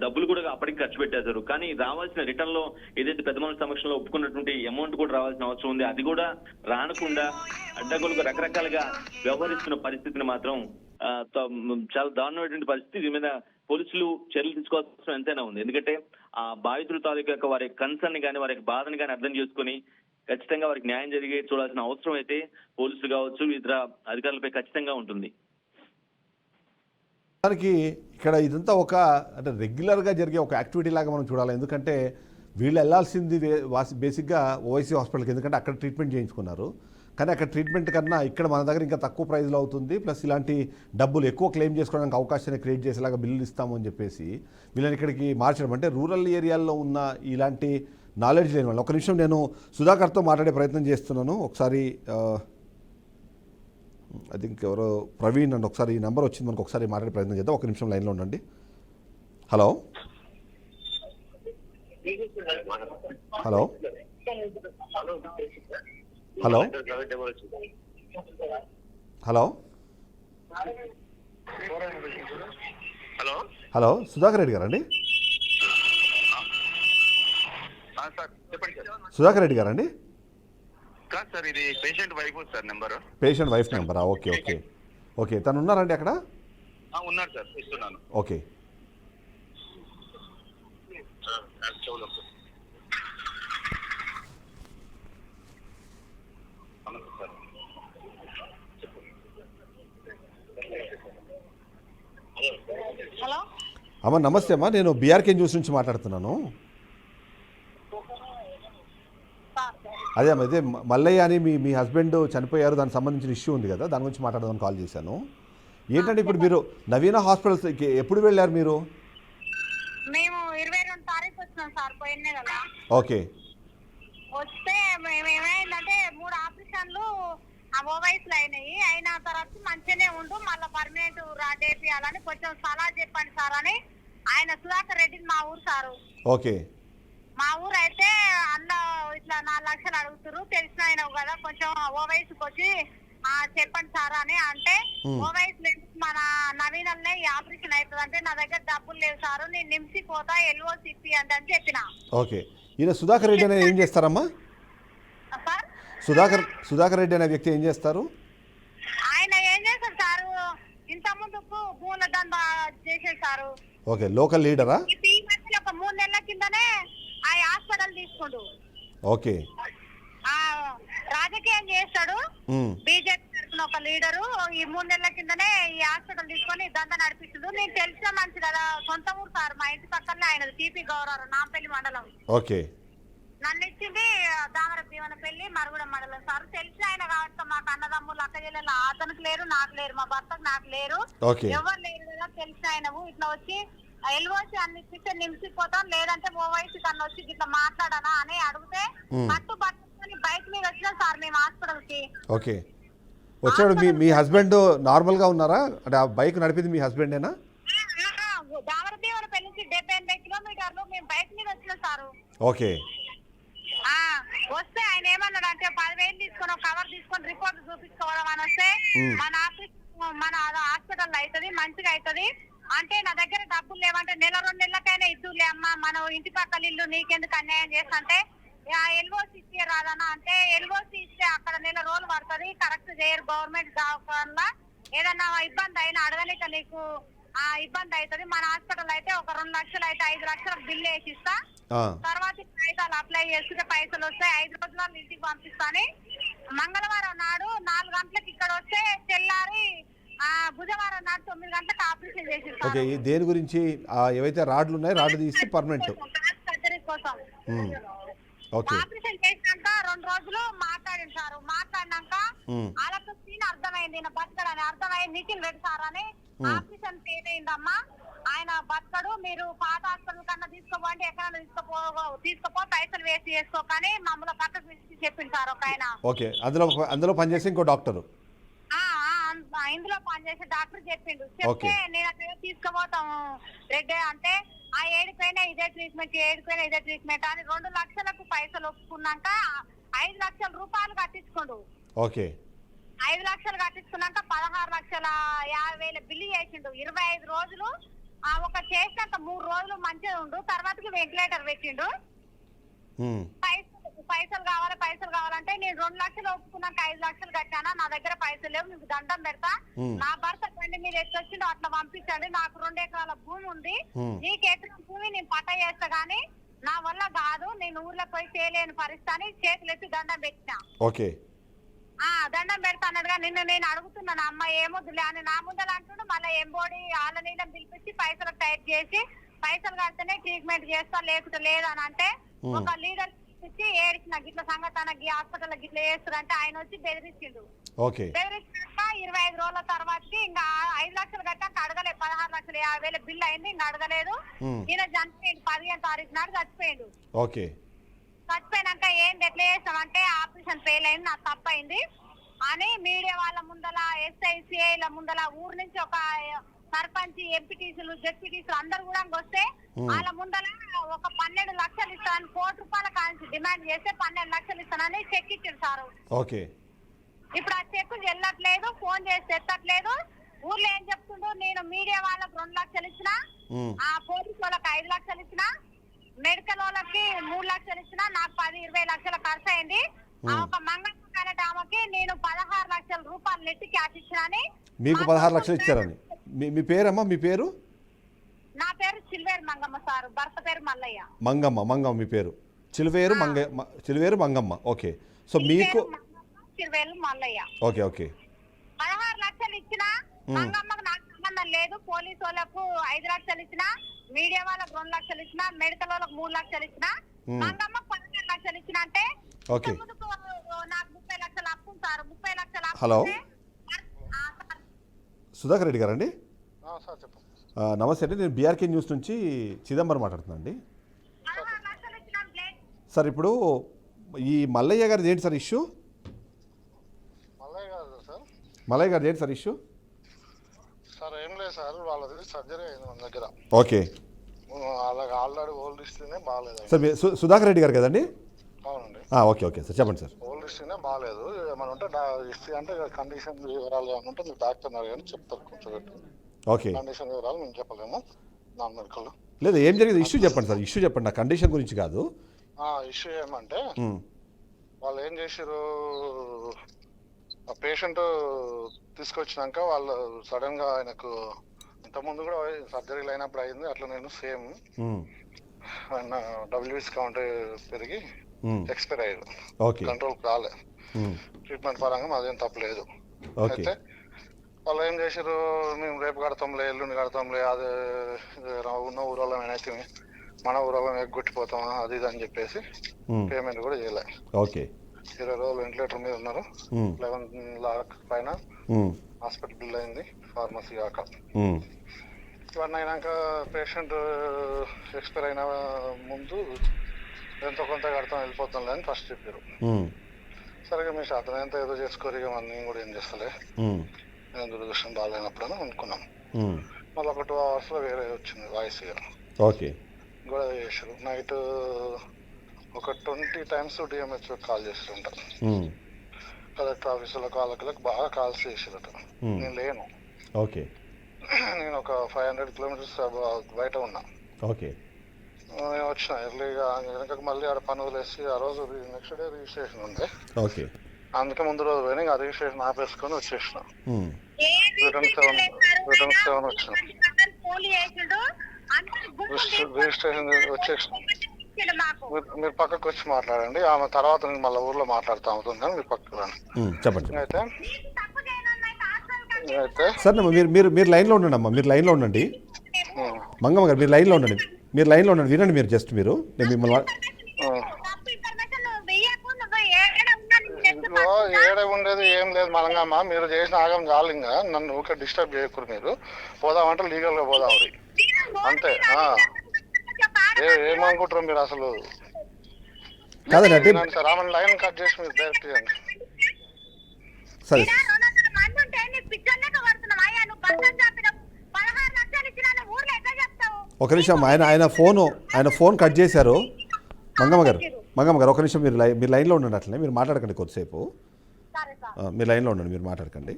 డబ్బులు కూడా అప్పటికి ఖర్చు పెట్టేశారు, కానీ రావాల్సిన రిటర్న్ లో ఏదైతే పెద్ద మనుషుల సమక్షంలో ఒప్పుకున్నటువంటి అమౌంట్ కూడా రావాల్సిన అవసరం ఉంది. అది కూడా రానకుండా అడ్డగోలుగా రకరకాలుగా వ్యవహరిస్తున్న పరిస్థితిని మాత్రం చాలా దారుణమైనటువంటి పరిస్థితి. దీని మీద పోలీసులు చర్యలు తీసుకోవాల్సిన ఎంతైనా ఉంది. ఎందుకంటే ఆ బాధితుల తాలూకా వారి కన్సర్న్ కానీ వారి బాధని కానీ అర్థం చేసుకుని ఖచ్చితంగా వారికి న్యాయం జరిగే చూడాల్సిన అవసరం అయితే పోలీసులు కావచ్చు ఇతర అధికారులపై ఖచ్చితంగా ఉంటుంది. దానికి ఇక్కడ ఇదంతా ఒక అంటే రెగ్యులర్గా జరిగే ఒక యాక్టివిటీ లాగా మనం చూడాలి. ఎందుకంటే వీళ్ళు వెళ్ళాల్సింది బేసిక్గా ఓవైసీ హాస్పిటల్కి, ఎందుకంటే అక్కడ ట్రీట్మెంట్ చేయించుకున్నారు. కానీ అక్కడ ట్రీట్మెంట్ కన్నా ఇక్కడ మన దగ్గర ఇంకా తక్కువ ప్రైస్లో అవుతుంది, ప్లస్ ఇలాంటి డబ్బులు ఎక్కువ క్లెయిమ్ చేసుకోవడానికి అవకాశాన్ని క్రియేట్ చేసేలాగా బిల్లులు ఇస్తాము అని చెప్పేసి వీళ్ళని ఇక్కడికి మార్చడం, అంటే రూరల్ ఏరియాల్లో ఉన్న ఇలాంటి నాలెడ్జ్ లేని వాళ్ళు. ఒక నిమిషం నేను సుధాకర్తో మాట్లాడే ప్రయత్నం చేస్తున్నాను. ఒకసారి ఐ థింక్ ఎవరో ప్రవీణ్ అండ్ ఒకసారి ఈ నెంబర్ వచ్చింది మనకు, ఒకసారి మాట్లాడే ప్రయత్నం చేద్దాం. ఒక నిమిషం లైన్లో ఉండండి. Hello hello hello hello hello hello Sudhakar Reddy గారండి? సుధాకర్ రెడ్డి గారండి? కాదు సార్, ఇది patient wife sir number. Patient wife నెంబరా? Okay okay okay. తను ఉన్నారండి అక్కడ? ఉన్నారు సార్, ఇస్తున్నాను. ఓకే. హలో అమ్మ నమస్తే అమ్మా, నేను బీఆర్కే న్యూస్ నుంచి మాట్లాడుతున్నాను. అదే అమ్మ, ఇదే మల్లయ్య అని మీ హస్బెండ్ చనిపోయారు, దానికి సంబంధించిన ఇష్యూ ఉంది కదా, దాని గురించి మాట్లాడదామని కాల్ చేశాను. ఏంటంటే ఇప్పుడు మీరు నవీన హాస్పిటల్స్కి ఎప్పుడు వెళ్ళారు మీరు? మేము 22 తారీఖు వచ్చినాం సార్, పోయిన నెల. ఓకే. వస్తే మేము ఏమైందంటే 3 ఆపరేషన్లు ఓవైస్లు అయిన తర్వాత మంచిగానే ఉండు, మళ్ళీ పర్మనెంట్ రాడేపియాలని కొంచెం సలహా చెప్పండి సార్ అని ఆయన సుధాకర్ రెడ్డి మా ఊరు సారు. ఓకే. మా ఊరు అయితే అన్న ఇట్లా 4 లక్షలు అడుగుతారు, తెలిసిన ఆయన కదా, కొంచెం ఓవైస్కి వచ్చి చెప్పండి సార్ అని అంటే, ఓవైస్ మన నవీనల్నే ఈ ఆపరేషన్ అవుతుంది అంటే నా దగ్గర డబ్బులు లేవు సారు, నేను నిమ్స్కి పోతా ఎల్ఓసి ఇప్పియండి అని చెప్పిన. ఓకే. ఈయన సుధాకర్ రెడ్డి అనేది ఏం చేస్తారమ్మా? సార్ సుధాకర్ రెడ్డి అనే వ్యక్తి ఏం చేస్తారు? ఆయన ఏం చేస్తారు సారు, ఇంత ముందుకు వరకు పూల దందా చేసేసారు. ఓకే, లోకల్ లీడరా? ఈ మధ్యలో ఒక 3 నెలల కిందనే ఆ హాస్పిటల్ తీసుకుండు. ఓకే. ఆ రాజకీయం చేస్తాడు. బీజేపీ తరఫున ఒక లీడరు ఈ 3 నెలల కిందనే ఈ హాస్పిటల్ తీసుకొని దందా నడిపిస్తుంది. నేను తెలిసిన మనిషి కదా, సొంత ఊరు సార్, మా ఇంటి పక్కనే ఆయనది, టీపీ గౌరవం, నాంపల్లి మండలం. ఓకే. నన్ను ఇచ్చింది దామర భీవనపల్లి, మరుగుడం మండలం సార్. తెలిసిన ఆయన కాబట్టి మాకు అన్నదమ్ములు అక్క చెల్లెలు అతనికి లేరు, నాకు లేరు, మా భర్తకు నాకు లేరు, ఓకే. ఎవరు లేరు కదా. తెలిసిన ఆయనవు ఇట్లా వచ్చి ఎల్ఓసి అన్ని ఇస్తే నిమిషిపోతాం, లేదంటే ఓవైసీ కన్నా వచ్చి ఇట్లా మాట్లాడానా అని అడిగితే పట్టుబట్టుకొని బైక్ మీద వచ్చినాం సార్ మేము హాస్పిటల్ కి. ఓకే, వచ్చాడు. మీ హస్బెండ్ నార్మల్గా ఉన్నారా? అంటే ఆ బైక్ నడిపింది మీ హస్బెండేనా? దామర భీవనపల్లి నుంచి 70-80 కిలోమీటర్లు మేము బైక్ మీద వచ్చినాం సారు. ఓకే. వస్తే ఆయన ఏమన్నాడు అంటే 10,000 తీసుకొని ఒక కవర్ తీసుకొని రిపోర్ట్ చూపించుకోవడం అని వస్తే మన ఆఫీస్ మన హాస్పిటల్ అవుతుంది, మంచిగా అవుతుంది అంటే నా దగ్గర డబ్బులు లేవంటే 1-2 నెలలకైనా ఇద్దులే అమ్మా, మనం ఇంటి పక్కల ఇల్లు నీకెందుకు అన్యాయం చేస్తుంటే ఎల్ఓసి ఇచ్చే రాదన్నా అంటే ఎల్ఓసి ఇస్తే అక్కడ 1 రోజులు పడుతుంది, కరెక్ట్ చేయరు గవర్నమెంట్ జాబ్ వల్ల. ఏదన్నా ఇబ్బంది అయినా అడగలేక నీకు ఇబ్బంది అవుతుంది. మన హాస్పిటల్ అయితే ఒక 2 లక్షలు అయితే 5 లక్షలకు బిల్లు వేసిస్తా, తర్వాత పైసలు అప్లై చేసుకుంటే పైసలు వస్తాయి, 5 రోజుల్లో ఇంటికి పంపిస్తాను. మంగళవారం నాడు 4 గంటలకు ఇక్కడ వస్తే తెల్లారి బుధవారం నాడు 9 గంటలకు ఆపరేషన్ చేసిస్తారు. ఓకే, దేని గురించి? ఏవైతే రాడ్లు ఉన్నాయో రాడ్లు తీసి పర్మనెంట్ సర్జరీ కోసం ఆపరేషన్ చేసినాక 2 రోజులు మాట్లాడింది సార్. మాట్లాడినాక వాళ్ళకు సీన్ అర్థమైంది, ఈయన బతకడని అర్థమైంది. నిఖిల్ రెడ్డి సార్ అని ఆపరేషన్ ఫెయిల్ అయిందమ్మా, ఆయన బతకడు, మీరు పాత హాస్పిటల్ కన్నా తీసుకోపోండి, ఎక్కడన్నా తీసుకోపో పైసలు వేస్ట్ చేసుకోకని మమ్మల్ని పక్కకు పిలిచి చెప్పింది సార్ ఒక ఆయన. ఓకే, అందులో పనిచేసి ఇంకో డాక్టర్, ఇందులో పనిచేసే డాక్టర్ చెప్పిండు. చెప్తే నేను అక్కడ తీసుకుపోతాం రెడ్డి అంటే ఆ 7 పైన ఇదే ట్రీట్మెంట్, 7 పైన ఇదే ట్రీట్మెంట్ అని 2 లక్షలకు పైసలు ఒప్పుకున్నాక 5 లక్షల రూపాయలు కట్టించుకోండు. ఓకే, 5 లక్షలు కట్టించుకున్నాక 16,50,000 బిల్లు చేసిండు. 25 రోజులు ఒక చేసినాక 3 రోజులు మంచిగా ఉండు, తర్వాతకి వెంటిలేటర్ పెట్టిండు. పైసలు కావాలంటే నేను 2 లక్షలు ఒప్పుకున్నాక 5 లక్షలు కట్టానా, నా దగ్గర పైసలు లేవు, నీకు దండం పెడతా, నా భర్త బండి మీద ఎత్తొచ్చిండు అట్లా పంపించండి, నాకు 2 ఎకరాల భూమి ఉంది, నీకు ఎకరం భూమి నేను పట్ట చేస్తా గానీ నా వల్ల కాదు, నేను ఊర్లో పోయి చేయలేని పరిస్థితి అని చేతులు ఎత్తి దండం పెట్టినా. ఓకే, దండం పెడతా అన్నట్టుగా నిన్ను నేను అడుగుతున్నాను అమ్మ ఏమొద్దులే అని నా ముందర అంటుండు. మళ్ళీ ఎంబోడి వాళ్ళ నీళ్ళని పిలిపించి పైసలు టైప్ చేసి పైసలు కడితేనే ట్రీట్మెంట్ చేస్తా లేకుంటే లేదని అంటే ఒక లీడర్ ఇచ్చి ఏడిచిన గిట్ల సంఘటన హాస్పిటల్ గిట్ల చేస్తారంటే ఆయన వచ్చి బెదిరించిండు. బెదిరించాక 25 రోజుల తర్వాతకి ఇంకా 5 లక్షలు కట్టాక అడగలేదు, 16,50,000 బిల్లు అయింది, ఇంకా అడగలేదు. ఈయన చనిపోయిండు, 15వ తారీఖు నాడు చచ్చిపోయిండు. చచ్చిపోయినాక ఏంటి ఎట్లా చేస్తామంటే ఆపరేషన్ ఫెయిల్ అయింది, నాకు తప్పైంది అని మీడియా వాళ్ళ ముందల SICIల ముందల ఊరు నుంచి ఒక సర్పంచ్, ఎంపీటీసీలు, జెడ్పీటీసీలు అందరు కూడా వస్తే వాళ్ళ ముందల ఒక 12 లక్షలు ఇస్తానని, ₹1,00,000 కాంచి డిమాండ్ చేస్తే 12 లక్షలు ఇస్తానని చెక్ ఇచ్చారు సారు. ఓకే, ఇప్పుడు ఆ చెక్ వెళ్ళట్లేదు, ఫోన్ చేసి ఎత్తట్లేదు. ఊర్లో ఏం చెప్తుండ్రు, నేను మీడియా వాళ్ళకి 2 లక్షలు ఇచ్చిన, ఆ పోలీసు వాళ్ళకి 5 లక్షలు ఇచ్చిన, మెడికల్ వాళ్ళకి 3 లక్షలు ఇచ్చిన, నాకు 10-20 లక్షల ఖర్చు అయింది. ఒక మంగళ ఆమెకి నేను 16 లక్షల రూపాయలు నెట్ క్యాష్ ఇచ్చినని. మీకు 16 లక్షలు ఇచ్చారని? మీ పేరమ్మా? మీ పేరు? నా పేరు చిల్వేరు మంగమ్మ సార్, భర్త పేరు మల్లయ్య. మంగమ్మ మీ పేరు? చిలువేరు మంగమ్మ. ఓకే, సో మీకు చిల్వేరు మల్లయ్య. ఓకే ఓకే, 16 లక్షలు ఇచ్చిన మంగమ్మకు నాకు సంబంధం లేదు. పోలీసు వాళ్ళకు 5 లక్షలు ఇచ్చిన, మీడియా వాళ్ళకు 2 లక్షలు ఇచ్చిన, మెడికల్ వాళ్ళకు 3 లక్షలు ఇచ్చిన, మంగమ్మకు 15 లక్షలు ఇచ్చిన అంటే నాకు 30 లక్షలు అప్పు సార్. 30 లక్షలు అప్పు. హలో, సుధాకర్ రెడ్డి గారండి? నమస్తే అండి, నేను BRK న్యూస్ నుంచి చిదంబరం మాట్లాడుతున్నాను అండి. సార్, ఇప్పుడు ఈ మల్లయ్య గారిది ఏంటి సార్ ఇష్యూ? మల్లయ్య గారిది ఏంటి సార్ ఇష్యూ? సార్ ఏం లేదు సార్, వాళ్ళది సర్జరీ అయింది మన దగ్గర. ఓకే, అలాగే ఆల్రెడీ ఓల్డ్ హిస్టరీనే బాగాలేదు సార్. సుధాకర్ రెడ్డి గారు కదండి? అవునండి. ఓకే ఓకే సార్, చెప్పండి సార్. ఓల్డ్ హిస్టరీనే బాగాలేదు. ఏమైనా ఉంటే హిస్టరీ అంటే కండిషన్ వివరాలు ఏమైనా ఉంటే మీరు డాక్టర్ కానీ చెప్తారు కూర్చోబెట్టి. ఓకే, కండిషన్ వివరాలు మేము చెప్పలేము నాన్ మెడికల్. లేదు, ఏం జరిగింది ఇష్యూ చెప్పండి సార్. ఇష్యూ చెప్పండి, నా కండిషన్ గురించి కాదు. ఇష్యూ ఏమంటే వాళ్ళు ఏం చేసారు, ఆ పేషెంట్ తీసుకొచ్చినాక వాళ్ళు సడన్ గా ఆయనకు ఇంతకుముందు కూడా సర్జరీలు అయినప్పుడు అయింది అట్లా నేను సేమ్ ఆయన డబ్ల్యూబీసీ కౌంట్ పెరిగి ఎక్స్పైర్ అయ్యాడు. ఓకే. కంట్రోల్ రాలే. ట్రీట్మెంట్ పరంగా మాదేం తప్పలేదు. ఓకే. అయితే వాళ్ళు ఏం చేశారు, మేము రేపు కడతాంలే ఎల్లుండి కడతాంలే అది ఉన్న ఊరోళ్ళం ఏమైతే మన ఊరోళ్ళం ఎగ్గొట్టిపోతాం అది ఇది అని చెప్పేసి పేమెంట్ కూడా చేయలే. ఓకే. 20 రోజులు వెంటిలేటర్ మీద ఉన్నారు. 11 లాక్ పైన హాస్పిటల్ బిల్ అయింది, ఫార్మసీ కాక. ఇవన్నీ అయినాక పేషెంట్ ఎక్స్పైర్ అయిన ముందు ఎంతో కొంత కడతాం వెళ్ళిపోతాం అని ఫస్ట్ చెప్పారు. సరిగా మీ శాతం ఎంత ఏదో చేసుకోరు, ఇక మనం కూడా ఏం చేస్తలే, నేను దురదృష్టం బాగాలేనప్పుడు అని అనుకున్నాం. మళ్ళీ ఒక 2 hours లో వేరే వచ్చింది వాయిస్. ఓకే. గొడవ చేశారు. నైట్ ఒక 20 times డిఎంహెచ్ కాల్ చేస్తుంటారు. కలెక్టర్ ఆఫీసులకు వాళ్ళకి బాగా కాల్స్ చేసారట. నేను లేను. ఓకే. నేను ఒక 500 kilometers బయట ఉన్నా. ఓకే. నేను వచ్చిన ఎర్లీగా వెనక మళ్ళీ ఆడ పని వదిలేసి ఆ రోజు నెక్స్ట్ డే రిజిస్ట్రేషన్ ఉంది. ఓకే. అందుకే ముందు రోజు పోయినా ఆ రిజిస్ట్రేషన్ ఆపేసుకొని వచ్చేసిన. రిటర్న్ 7 వచ్చిన రిజిస్ట్రేషన్ వచ్చేసిన. మీరు పక్కకు వచ్చి మాట్లాడండి, ఆమె తర్వాత నేను మళ్ళీ ఊర్లో మాట్లాడుతూ అవుతుంది కానీ మీరు పక్కకు రండి. చెప్పండి. అయితే సార్ మీరు లైన్లో ఉండండి అమ్మా, మీరు లైన్లో ఉండండి. మంగమ్మ గారు మీరు లైన్లో ఉండండి, మీరు లైన్లో ఉండండి, వినండి మీరు జస్ట్ మీరు నేను మిమ్మల్ని ఏడ ఉండేది ఏం లేదు మలంగమ్మ, మీరు చేసిన ఆగం చాలు, ఇంకా నన్ను ఊరికే డిస్టర్బ్ చేయకూడదు. మీరు పోదామంటే లీగల్ గా పోదాం అంతే. ఏమనుకుంటారు మీరు అసలు? కాదండి సార్ ఆమె లైన్ కట్ చేసి మీరు డైరెక్ట్ చేయండి. సరే ఒక నిమిషం, ఆయన ఫోన్ కట్ చేశారు. మంగమ్మ గారు ఒక నిమిషం మీరు లైన్లో ఉండండి, అట్లనే మీరు మాట్లాడకండి కొద్దిసేపు. మీరు లైన్లో ఉండండి, మీరు మాట్లాడకండి.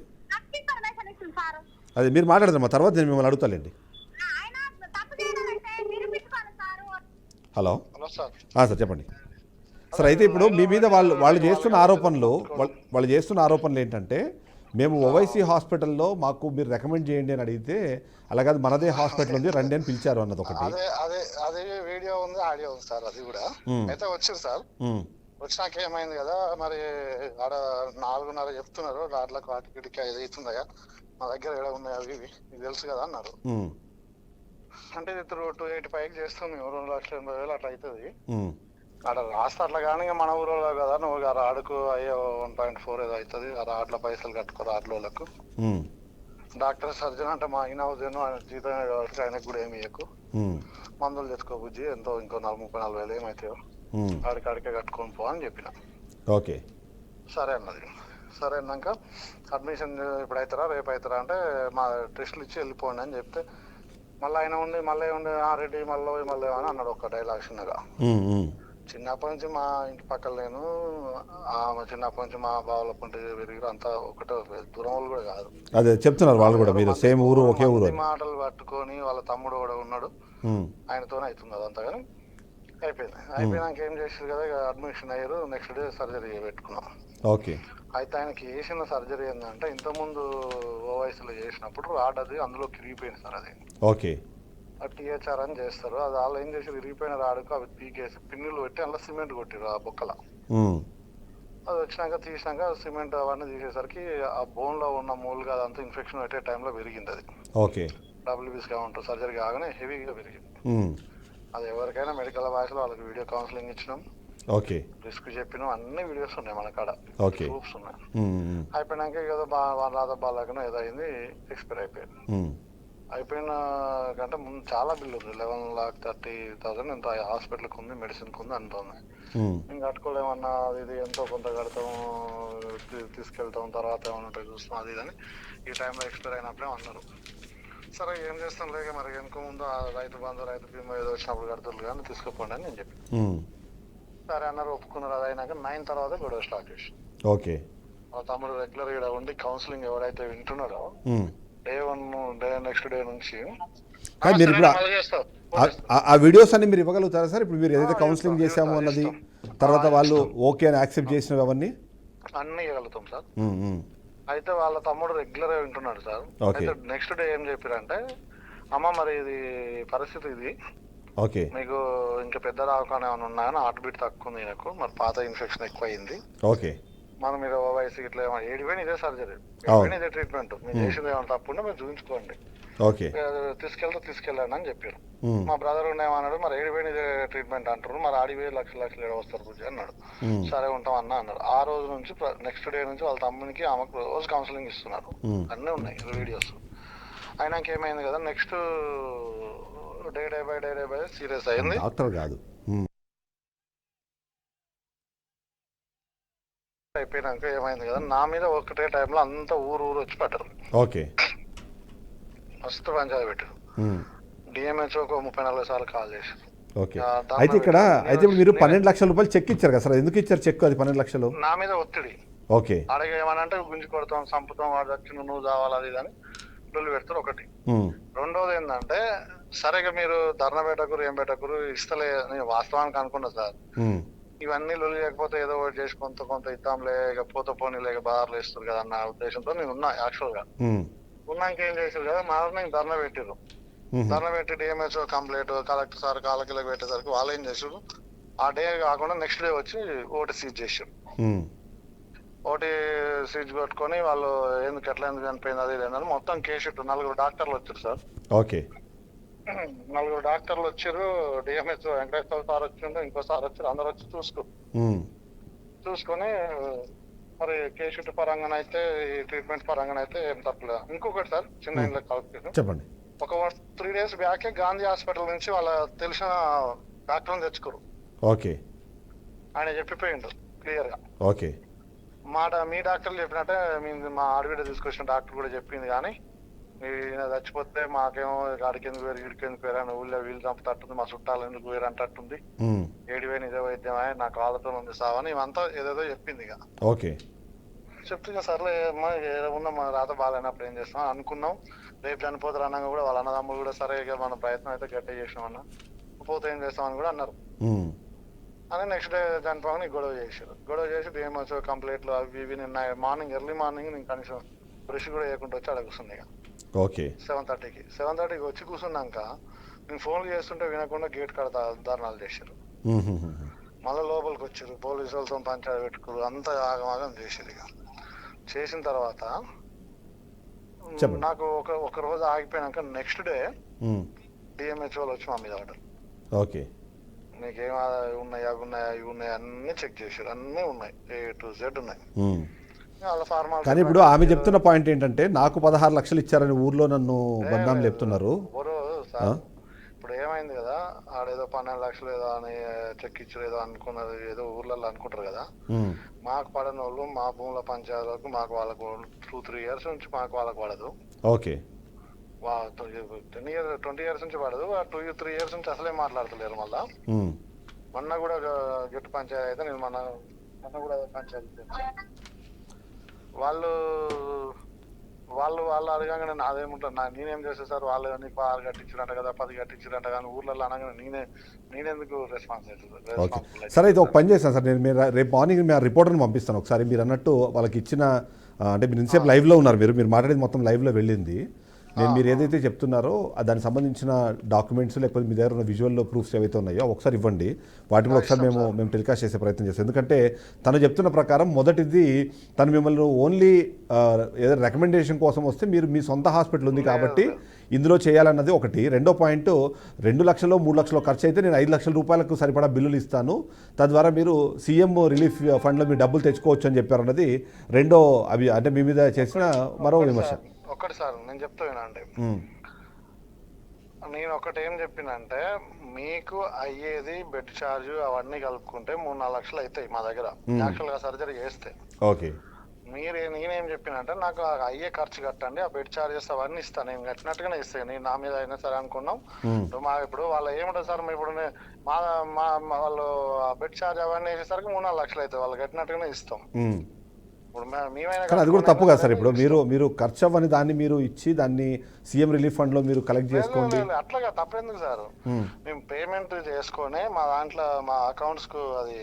అదే మీరు మాట్లాడదమ్మా, తర్వాత నేను మిమ్మల్ని అడుగుతాలేండి. హలో సార్ చెప్పండి సార్. అయితే ఇప్పుడు మీ మీద వాళ్ళు చేస్తున్న ఆరోపణలు ఏంటంటే మేము ఓవైసీ హాస్పిటల్లో మాకు మీరు రికమెండ్ చేయండి అని అడిగితే అలా కాదు మనదే హాస్పిటల్ ఉంది రండి అని పిలిచారు అన్నది ఒకటి. అదే వీడియో ఉంది, ఆడియో ఉంది సార్. అది కూడా అయితే వచ్చింది సార్. వచ్చినాక ఏమైంది కదా మరి ఆడ 4:30 చెప్తున్నారు, దాంట్లోకి వాటికి 5 అవుతుందయా మా దగ్గర ఎక్కడ ఉన్నాయి అవి మీకు తెలుసు కదా అన్నారు. అంటే ఇది 285 చేస్తాం మేము, 2,80,000 అట్లా అవుతుంది. అక్కడ రాస్తే అట్లా కానీ మన ఊళ్ళో కదా, నువ్వు రాడుకు అయ్యో 1.4 ఏదో అవుతుంది, ఆ రాడ్ల పైసలు కట్టుకో రాడ్లకు. డాక్టర్ సర్జన్ అంటే మా ఆయన అవుతాను, ఆయన జీతం కాబట్టి ఆయనకు కూడా ఏమి ఇవ్వకు, మందులు తెచ్చుకో బుజ్జి, ఎంతో ఇంకో 30,000-40,000 ఏమవుతాయో ఆడికాడికే కట్టుకొని పో అని చెప్పిన. ఓకే సరే అన్నది. సరే అన్నాక అడ్మిషన్ ఇప్పుడు అవుతారా రేపు అవుతారా అంటే మా టెస్టులు ఇచ్చి వెళ్ళిపోండి అని చెప్తే మళ్ళీ ఆయన ఉండి రెడ్డి మళ్ళీ అని అన్నాడు ఒక డైలాగ్ చిన్నగా. చిన్నప్పటి నుంచి మా ఇంటి పక్కన నేను చిన్నప్పటి నుంచి మా బావుల పంట పెరిగి అంతా ఒకటే దూరం వాళ్ళు కూడా కాదు. అదే చెప్తున్నారు వాళ్ళు కూడా, మీరు సేమ్ ఊరు ఒకే ఊరు. మాటలు పట్టుకొని వాళ్ళ తమ్ముడు కూడా ఉన్నాడు, ఆయనతోనే అవుతుంది అదంతా. కానీ అయిపోయినాక ఏం చేసారు కదా, అడ్మిషన్ అయ్యారు. నెక్స్ట్ డే సర్జరీ పెట్టుకున్నాం. ఓకే. అయితే ఆయనకి చేసిన సర్జరీ ఏంటంటే ఇంతకుముందు ఓవైసీలో చేసినప్పుడు రాడ్ అది అందులో కిరిగిపోయింది సార్. అది ఓకే టీహెచ్ఆర్ అని చేస్తారు. అది వాళ్ళు ఏం చేసి విరిగిపోయిన రాడుకు అవి పీకేసి పిన్నులు పెట్టి అందులో సిమెంట్ కొట్టారు ఆ బొక్కల. అది వచ్చినాక తీసినాక సిమెంట్ అవన్నీ తీసేసరికి ఆ బోన్ లో ఉన్న మూలుగా అదంతా ఇన్ఫెక్షన్ పెట్టే టైంలో పెరిగింది అది. ఓకే. డబ్ల్యూబీసీ కౌంటర్ సర్జరీ కాగానే హెవీగా పెరిగింది. అది ఎవరికైనా మెడికల్ వాయిస్లో వాళ్ళకి వీడియో కౌన్సిలింగ్ ఇచ్చినాం. ఓకే. రిస్క్ చెప్పినాం, అన్ని వీడియోస్ ఉన్నాయి మన కాడ, ఓకే ప్రూఫ్స్ ఉన్నాయి. అయిపోయినాక ఏదో రాధ బాగాలేకనో ఏదో అయింది, ఎక్స్పైర్ అయిపోయింది. అయిపోయిన కంటే ముందు చాలా బిల్లు ఉంది, 11,30,000 ఎంత హాస్పిటల్కి ఉంది, మెడిసిన్కి ఉంది అంత ఉంది. ఇంకా కట్టుకోలేమన్నా ఇది ఎంతో కొంత కడతాం తీసుకెళ్తాం తర్వాత ఏమన్నా చూస్తాం అది అని ఈ టైంలో ఎక్స్పైర్ అయినప్పుడే అన్నారు. సరే ఏం చేస్తాం లేక మరి వెనుక ముందు రైతు బంధు రైతు బీమా ఏదో వచ్చినప్పుడు కడుతున్నారు కానీ తీసుకుపోండి అని నేను చెప్పి సరే అన్నారు, ఒప్పుకున్నారు. అది అయినాక 9 తర్వాత గొడవ స్టార్ట్ చేసి. ఓకే. మా తమ్ముడు రెగ్యులర్ ఇక్కడ ఉండి కౌన్సిలింగ్ ఎవరైతే వింటున్నారో నెక్స్ట్ డే నుంచి మీరు ఇప్పుడు ఆ వీడియోస్ అన్ని మీరు ఇవ్వగలుగుతారా సార్? ఇప్పుడు మీరు ఏదైతే కౌన్సిలింగ్ చేశాము అన్నది తర్వాత వాళ్ళు ఓకే అని యాక్సెప్ట్ చేసినవి అవన్నీ అన్ని ఇవ్వగలుగుతాం సార్. అయితే వాళ్ళ తమ్ముడు రెగ్యులర్ గా వింటున్నాడు సార్. Okay. అయితే నెక్స్ట్ డే ఏం చెప్పారంటే, అమ్మ మరి ఇది పరిస్థితి ఇది, ఓకే మీకు ఇంకా పెద్ద రావకాలు ఏమైనా ఉన్నాయని, హార్ట్ బీట్ తక్కువ ఉంది నాకు, మరి పాత ఇన్ఫెక్షన్ ఎక్కువ అయింది, ఓకే మనం మీరు ఓవైసీ ఇట్లా ఏడిపోయిన ఇదే సర్జరీ, ఏడిపోయిన ఇదే ట్రీట్మెంట్, మీరు చేసింది ఏమైనా తప్పు ఉంటే మీరు చూపించుకోండి, ఓకే తీసుకెళ్ళండి అని చెప్పారు. మా బ్రదర్ ఏమన్నాడు, మరి ఏడిపోయిన ఇదే ట్రీట్మెంట్ అంటారు, మరి ఆడిపోయి లక్షలు ఏడు వస్తారు పూజ అన్నాడు. సరే ఉంటాం అన్నాడు. ఆ రోజు నుంచి నెక్స్ట్ డే నుంచి వాళ్ళ తమ్మునికి ఆమెకు రోజు కౌన్సిలింగ్ ఇస్తున్నారు. అన్నీ ఉన్నాయి వీడియోస్. అయినాక ఏమైంది కదా, నెక్స్ట్ డే బై సీరియస్ అయింది. డాక్టర్ కాదు. అయిపోయినాక ఏమైంది కదా, నా మీద ఒకటే టైంలో అంతా ఊరు వచ్చి పడ్డారు. ఓకే మస్తు పంచాయతీ పెట్టారు. డిఎంహెచ్ఓకి 34 సార్లు కాల్ చేసి. ఓకే అయితే ఇప్పుడు మీరు 12 లక్షల రూపాయలు చెక్ ఇచ్చారు కదా సార్, ఎందుకు ఇచ్చారు చెక్? అది 12 లక్షలు నా మీద ఒత్తిడి. ఓకే అడిగే ఏమనంటే గుంజి కొడతాం, చంపుతాం, వాడు వచ్చి నువ్వు కావాలి అది అని డొల్లు పెడతారు ఒకటి. రెండోది ఏంటంటే, సరేగా మీరు ధర్నా పెట్టకూరు ఏం పెట్టకూరు ఇస్తలే, నేను వాస్తవానికి అనుకున్నా సార్, ఇవన్నీ లొల్లి లేకపోతే ఏదో ఒకటి చేసి కొంత ఇద్దాంలే, ఇక పోనీ లేక బాధలు వేస్తారు కదా అన్న ఉద్దేశంతో నేను ఉన్నా. యాక్చువల్ గా ఉన్నాక ఏం చేశారు కదా, మార్నింగ్ ధర్నా పెట్టారు. ధర్నా పెట్టి డిఎంహెచ్ఓ కంప్లైంట్ కలెక్టర్ సార్ కాలకిలకు పెట్టేసరికి వాళ్ళు ఏం చేశారు, ఆ డే కాకుండా నెక్స్ట్ డే వచ్చి ఓటీ సీజ్ చేశారు. ఓటీ సీజ్ కొట్టుకొని వాళ్ళు ఎందుకు చనిపోయింది అది లేదని మొత్తం కేసు 4 డాక్టర్లు వచ్చారు సార్. ఓకే 4 డాక్టర్లు వచ్చారు. డిఎంహెచ్ఓ వెంకటేశ్వర సార్ వచ్చిండు, ఇంకో సార్ వచ్చారు. అందరు వచ్చి చూసుకొని మరి కేసు పరంగా అయితే ట్రీట్మెంట్ పరంగా అయితే ఏం తప్పలేదు. ఇంకొకటి సార్ చిన్న ఇంట్లో కలిపి చెప్పండి. ఒక 3 days బ్యాకే గాంధీ హాస్పిటల్ నుంచి వాళ్ళ తెలిసిన డాక్టర్ని తెచ్చుకోరు. ఓకే ఆయన చెప్పిపోయిండు క్లియర్ గా. ఓకే మీ డాక్టర్లు చెప్పినట్టే మా ఆడబిడ్డ తీసుకొచ్చిన డాక్టర్ కూడా చెప్పింది, కానీ ఈయన చచ్చిపోతే మాకేమో ఆడికెందుకు వేరు ఇడికెందుకు వేరు అని ఊళ్ళో వీళ్ళు చంపుతట్టుంది, మా చుట్టాలు ఎందుకు వేరు అంటట్టుంది, ఏడిపోయిన ఇదే వైద్యమే నాకు వాళ్ళతో ఉంది సావని ఇవంతా ఏదేదో చెప్పింది. ఇక ఓకే చెప్తే సర్లే ఏదో ఉన్నా మన రాత బాగాలేనప్పుడు ఏం చేస్తాం అనుకున్నాం. రేపు చనిపోతారు అన్నాక కూడా వాళ్ళ అన్నదమ్ములు కూడా సరే ఇక మన ప్రయత్నం అయితే గట్టిగా చేసినామన్నా, పోతే ఏం చేస్తామని కూడా అన్నారు. అని నెక్స్ట్ డే చనిపోగానే గొడవ చేసి డిఎంహెచ్ఓ కంప్లైంట్లు అవి ఇవి నిన్న ఎర్లీ మార్నింగ్ నేను కనీసం బ్రష్ కూడా వేయకుండా వచ్చి అక్కడ కూర్చుంది. ఇక ఓకే 7:30కి వచ్చి కూర్చున్నాక నేను ఫోన్లు చేస్తుంటే వినకుండా గేట్ కాడ ధర్నాలు చేశారు. మళ్ళీ లోపలికి వచ్చారు, పోలీసు వాళ్ళతో పంచాయతీ పెట్టుకోరు, అంతా ఆగమాగం చేశారు. ఇక చేసిన తర్వాత నాకు ఒక రోజు ఆగిపోయినాక నెక్స్ట్ డే డిఎంహెచ్ఓలు వచ్చి మా మీద పడ్డారు. ఓకే నీకేం ఉన్నాయి అవి ఉన్నాయి అన్ని చెక్ చేశారు, అన్నీ ఉన్నాయి, A to Z ఉన్నాయి. కానీ ఇప్పుడు ఆమె చెప్తున్న పాయింట్ ఏంటంటే, నాకు 16 లక్షలు ఇచ్చారని ఊర్లో నన్ను బద్నాం చెప్తున్నారు. ఇప్పుడు ఏమైంది కదా, ఆడేదో 12 లక్షలు ఏదో అని చెక్ ఇచ్చారు ఏదో అనుకున్నది, ఏదో ఊర్లలో అనుకుంటారు కదా. మాకు పడని వాళ్ళు మా భూముల పంచాయతీలకు మాకు వాళ్ళకు 2-3 years నుంచి మాకు వాళ్ళకు పడదు. ఓకే 20 years నుంచి పడదు, 2-3 years నుంచి అసలే మాట్లాడతలేరు. మళ్ళా మొన్న కూడా జట్టు పంచాయతీ అయితే నేను మొన్న కూడా పంచాయతీ వాళ్ళు అడగగానే నాదేముంటారు, నేనేం చేస్తా సార్, వాళ్ళు నీకు 6 కట్టించారంట కదా 10 కట్టించారంట, కానీ ఊర్లలో అనగానే నేనెందుకు రెస్పాన్స్ అవుతుంది. సరే ఇది ఒక పని చేస్తాను సార్, నేను రేపు మార్నింగ్ మీ రిపోర్టర్ని పంపిస్తాను. ఒకసారి మీరు అన్నట్టు వాళ్ళకి ఇచ్చిన అంటే మీరు ఇంతసేపు లైవ్లో ఉన్నారు, మీరు మాట్లాడేది మొత్తం లైవ్లో వెళ్ళింది. మీరు ఏదైతే చెప్తున్నారో దానికి సంబంధించిన డాక్యుమెంట్స్ లేకపోతే మీ దగ్గర ఉన్న విజువల్ ప్రూఫ్స్ ఏవైతే ఉన్నాయో ఒకసారి ఇవ్వండి, వాటిని ఒకసారి మేము టెలికాస్ట్ చేసే ప్రయత్నం చేస్తాం. ఎందుకంటే తను చెప్తున్న ప్రకారం మొదటిది తను మిమ్మల్ని ఓన్లీ ఏదో రికమెండేషన్ కోసం వస్తే మీరు మీ సొంత హాస్పిటల్ ఉంది కాబట్టి ఇందులో చేయాలన్నది ఒకటి. రెండో పాయింట్ 2 లక్షలు 3 లక్షలు ఖర్చు అయితే నేను 5 లక్షల రూపాయలకు సరిపడా బిల్లులు ఇస్తాను, తద్వారా మీరు సీఎం రిలీఫ్ ఫండ్లో మీరు డబ్బులు తెచ్చుకోవచ్చు అని చెప్పారు అన్నది రెండో అవి అంటే మీ మీద చేసిన మరో విమర్శ. ఒక్కటి సార్ నేను చెప్తున్నా అంటే, నేను ఒకటి ఏం చెప్పినంటే, మీకు అయ్యేది బెడ్ ఛార్జ్ అవన్నీ కలుపుకుంటే 3-4 లక్షలు అవుతాయి మా దగ్గర యాక్చువల్ గా సర్జరీ చేస్తే. ఓకే నేనేం చెప్పినంటే, నాకు అయ్యే ఖర్చు కట్టండి, ఆ బెడ్ ఛార్జెస్ అవన్నీ ఇస్తాను, నేను కట్టినట్టుగానే ఇస్తాను, నేను నా మీద అయినా సరే అనుకున్నాం. ఇప్పుడు వాళ్ళు ఏముంటుంది సార్, ఇప్పుడు వాళ్ళు బెడ్ ఛార్జ్ అవన్నీ వేసేసరికి 3-4 లక్షలు అవుతాయి, వాళ్ళు కట్టినట్టుగానే ఇస్తాం. ఇప్పుడు మేమైనా కానీ అది కూడా తప్పు కదా సార్. ఇప్పుడు మీరు ఖర్చు అవ్వని దాన్ని మీరు ఇచ్చి దాన్ని సీఎం రిలీఫ్ ఫండ్ లో మీరు కలెక్ట్ చేసుకోండి. అట్లాగా తప్పేందుకు సార్? మేము పేమెంట్ చేసుకొని మా దాంట్లో మా అకౌంట్స్ కు అది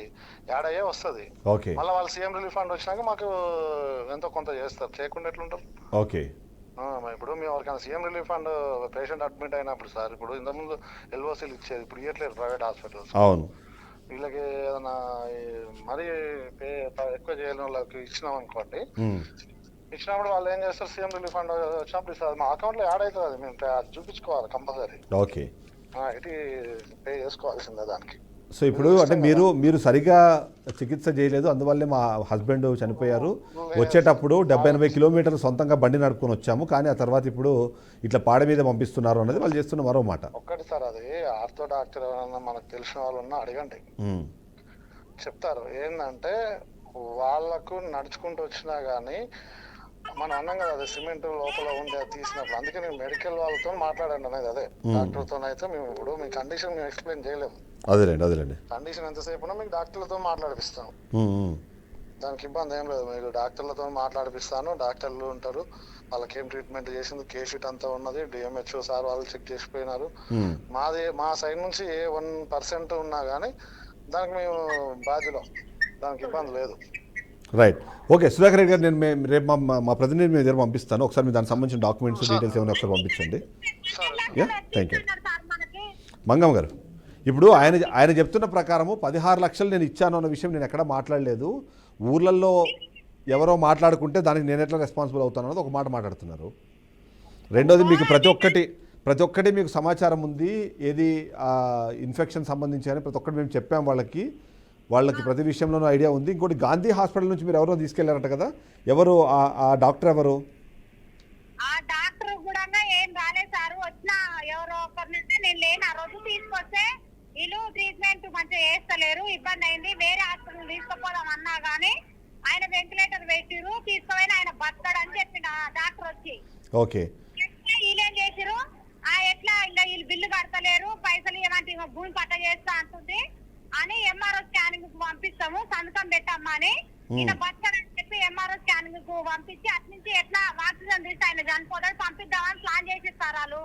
యాడ్ అయ్యే వస్తుంది. ఓకే, మళ్ళీ వాళ్ళు సీఎం రిలీఫ్ ఫండ్ వచ్చినాక మాకు ఎంతో కొంత చేస్తారు. చేయకుండా ఎట్లుంటారు? ఓకే. ఇప్పుడు మేము ఎవరికైనా CM relief fund patient admit అయినప్పుడు సార్, ఇప్పుడు ఇంతకుముందు ఎల్ఓసీలు ఇచ్చేది, ఇప్పుడు ఇవ్వట్లేదు ప్రైవేట్ హాస్పిటల్స్. అవును. వీళ్ళకి ఏదైనా మరీ ఎక్కువ చేయని వాళ్ళకి ఇచ్చినాం అనుకోండి, ఇచ్చినప్పుడు వాళ్ళు ఏం చేస్తారు, సీఎం రిలీఫ్ ఫండ్ వచ్చినప్పుడు ఇస్తారు, మా అకౌంట్ లో యాడ్ అవుతుంది. అది మేము అది చూపించుకోవాలి కంపల్సరీ. ఓకే, ఇటు పే చేసుకోవాల్సిందే దానికి. సో ఇప్పుడు అంటే మీరు సరిగా చికిత్స చేయలేదు, అందువల్లే మా హస్బెండ్ చనిపోయారు. వచ్చేటప్పుడు 70-80 కిలోమీటర్లు సొంతంగా బండి నడుపుకొని వచ్చాము, కానీ ఆ తర్వాత ఇప్పుడు ఇట్లా పాడ మీద పంపిస్తున్నారు అన్నది వాళ్ళు చేస్తున్న మరో మాట. ఒక్కటి సార్, అది ఆర్థో డాక్టర్ ఎవరన్నా మనకు తెలిసిన వాళ్ళు ఉన్నా అడగండి, చెప్తారు. ఏంటంటే వాళ్ళకు నడుచుకుంటూ వచ్చినా కానీ మనం అన్నాం కదా, అది సిమెంట్ లోపల ఉండే తీసినప్పుడు, అందుకే నేను మెడికల్ వాళ్ళతో మాట్లాడండి అనేది. అదే డాక్టర్తో అయితే మేము ఇప్పుడు మీ కండిషన్ మేము ఎక్స్ప్లెయిన్ చేయలేము. అదేలేండి. కండిషన్ ఎంతసేపు ఉన్నా మీకు డాక్టర్లతో మాట్లాడిపిస్తాం, దానికి ఇబ్బంది ఏం లేదు. మీరు డాక్టర్లతో మాట్లాడిపిస్తాను, డాక్టర్లు ఉంటారు, వాళ్ళకి ఏం ట్రీట్మెంట్ చేసింది, కేస్ షీట్ అంతా ఉన్నది, డిఎంహెచ్ఓ సార్ వాళ్ళు చెక్ చేసిపోయినారు. మా సైడ్ నుంచి ఏ 1% ఉన్నా కానీ దానికి మేము బాధ్యులం, దానికి ఇబ్బంది లేదు. Right, okay. సుధాకర్ రెడ్డి గారు, నేను రేపు మా ప్రతినిధి మీ దగ్గర పంపిస్తాను. ఒకసారి మీరు దానికి సంబంధించిన డాక్యుమెంట్స్ డీటెయిల్స్ ఏమైనా ఒకసారి పంపించండి. Thank you. మంగమ్మ గారు, ఇప్పుడు ఆయన చెప్తున్న ప్రకారము 16 లక్షలు నేను ఇచ్చాను అన్న విషయం నేను ఎక్కడా మాట్లాడలేదు. ఊర్లలో ఎవరో మాట్లాడుకుంటే దానికి నేను ఎట్లా రెస్పాన్సిబుల్ అవుతాను అన్నది ఒక మాట మాట్లాడుతున్నారు. రెండోది, మీకు ప్రతి ఒక్కటి మీకు సమాచారం ఉంది, ఏది ఇన్ఫెక్షన్ సంబంధించి అని ప్రతి ఒక్కటి మేము చెప్పాం వాళ్ళకి ప్రతి విషయంలోనూ ఐడియా ఉంది. ఇంకోటి, గాంధీ హాస్పిటల్ నుంచి మీరు ఎవరో తీసుకెళ్లారట కదా, ఎవరు ఆ డాక్టర్? ఎవరు ఆ డాక్టర్ కూడా ఏం రాలేదు సార్. వచ్చిన ఎవరో ఒకరి నుంచి నేను లేని ఆ రోజు తీసుకొస్తే వీళ్ళు ట్రీట్మెంట్ మంచిగా చేస్తలేరు, ఇబ్బంది అయింది, వేరే హాస్పిటల్ తీసుకుపోదాం అన్నా గానీ ఆయన వెంటిలేటర్ పెట్టిరు, తీసుకుపోయిన ఆయన బతకడని చెప్పిండు ఆ డాక్టర్ వచ్చి. ఓకే, వీళ్ళేం చేసిరు, ఎట్లా ఇంకా వీళ్ళు బిల్లు కడతలేరు, పైసలు ఇలాంటి భూమి పట్ట చేస్తా అంటుంది అని ఎంఆర్ఓ స్కానింగ్ కు పంపిస్తాము, సంతకం పెట్టమ్మా అని ఈయన బతకడని చెప్పి ఎంఆర్ఓ స్కానింగ్ కు పంపించి అటు నుంచి ఎట్లా ఆక్సిజన్ తీసి ఆయన చనిపోతాడు పంపిద్దామని ప్లాన్ చేసిస్తారు వాళ్ళు.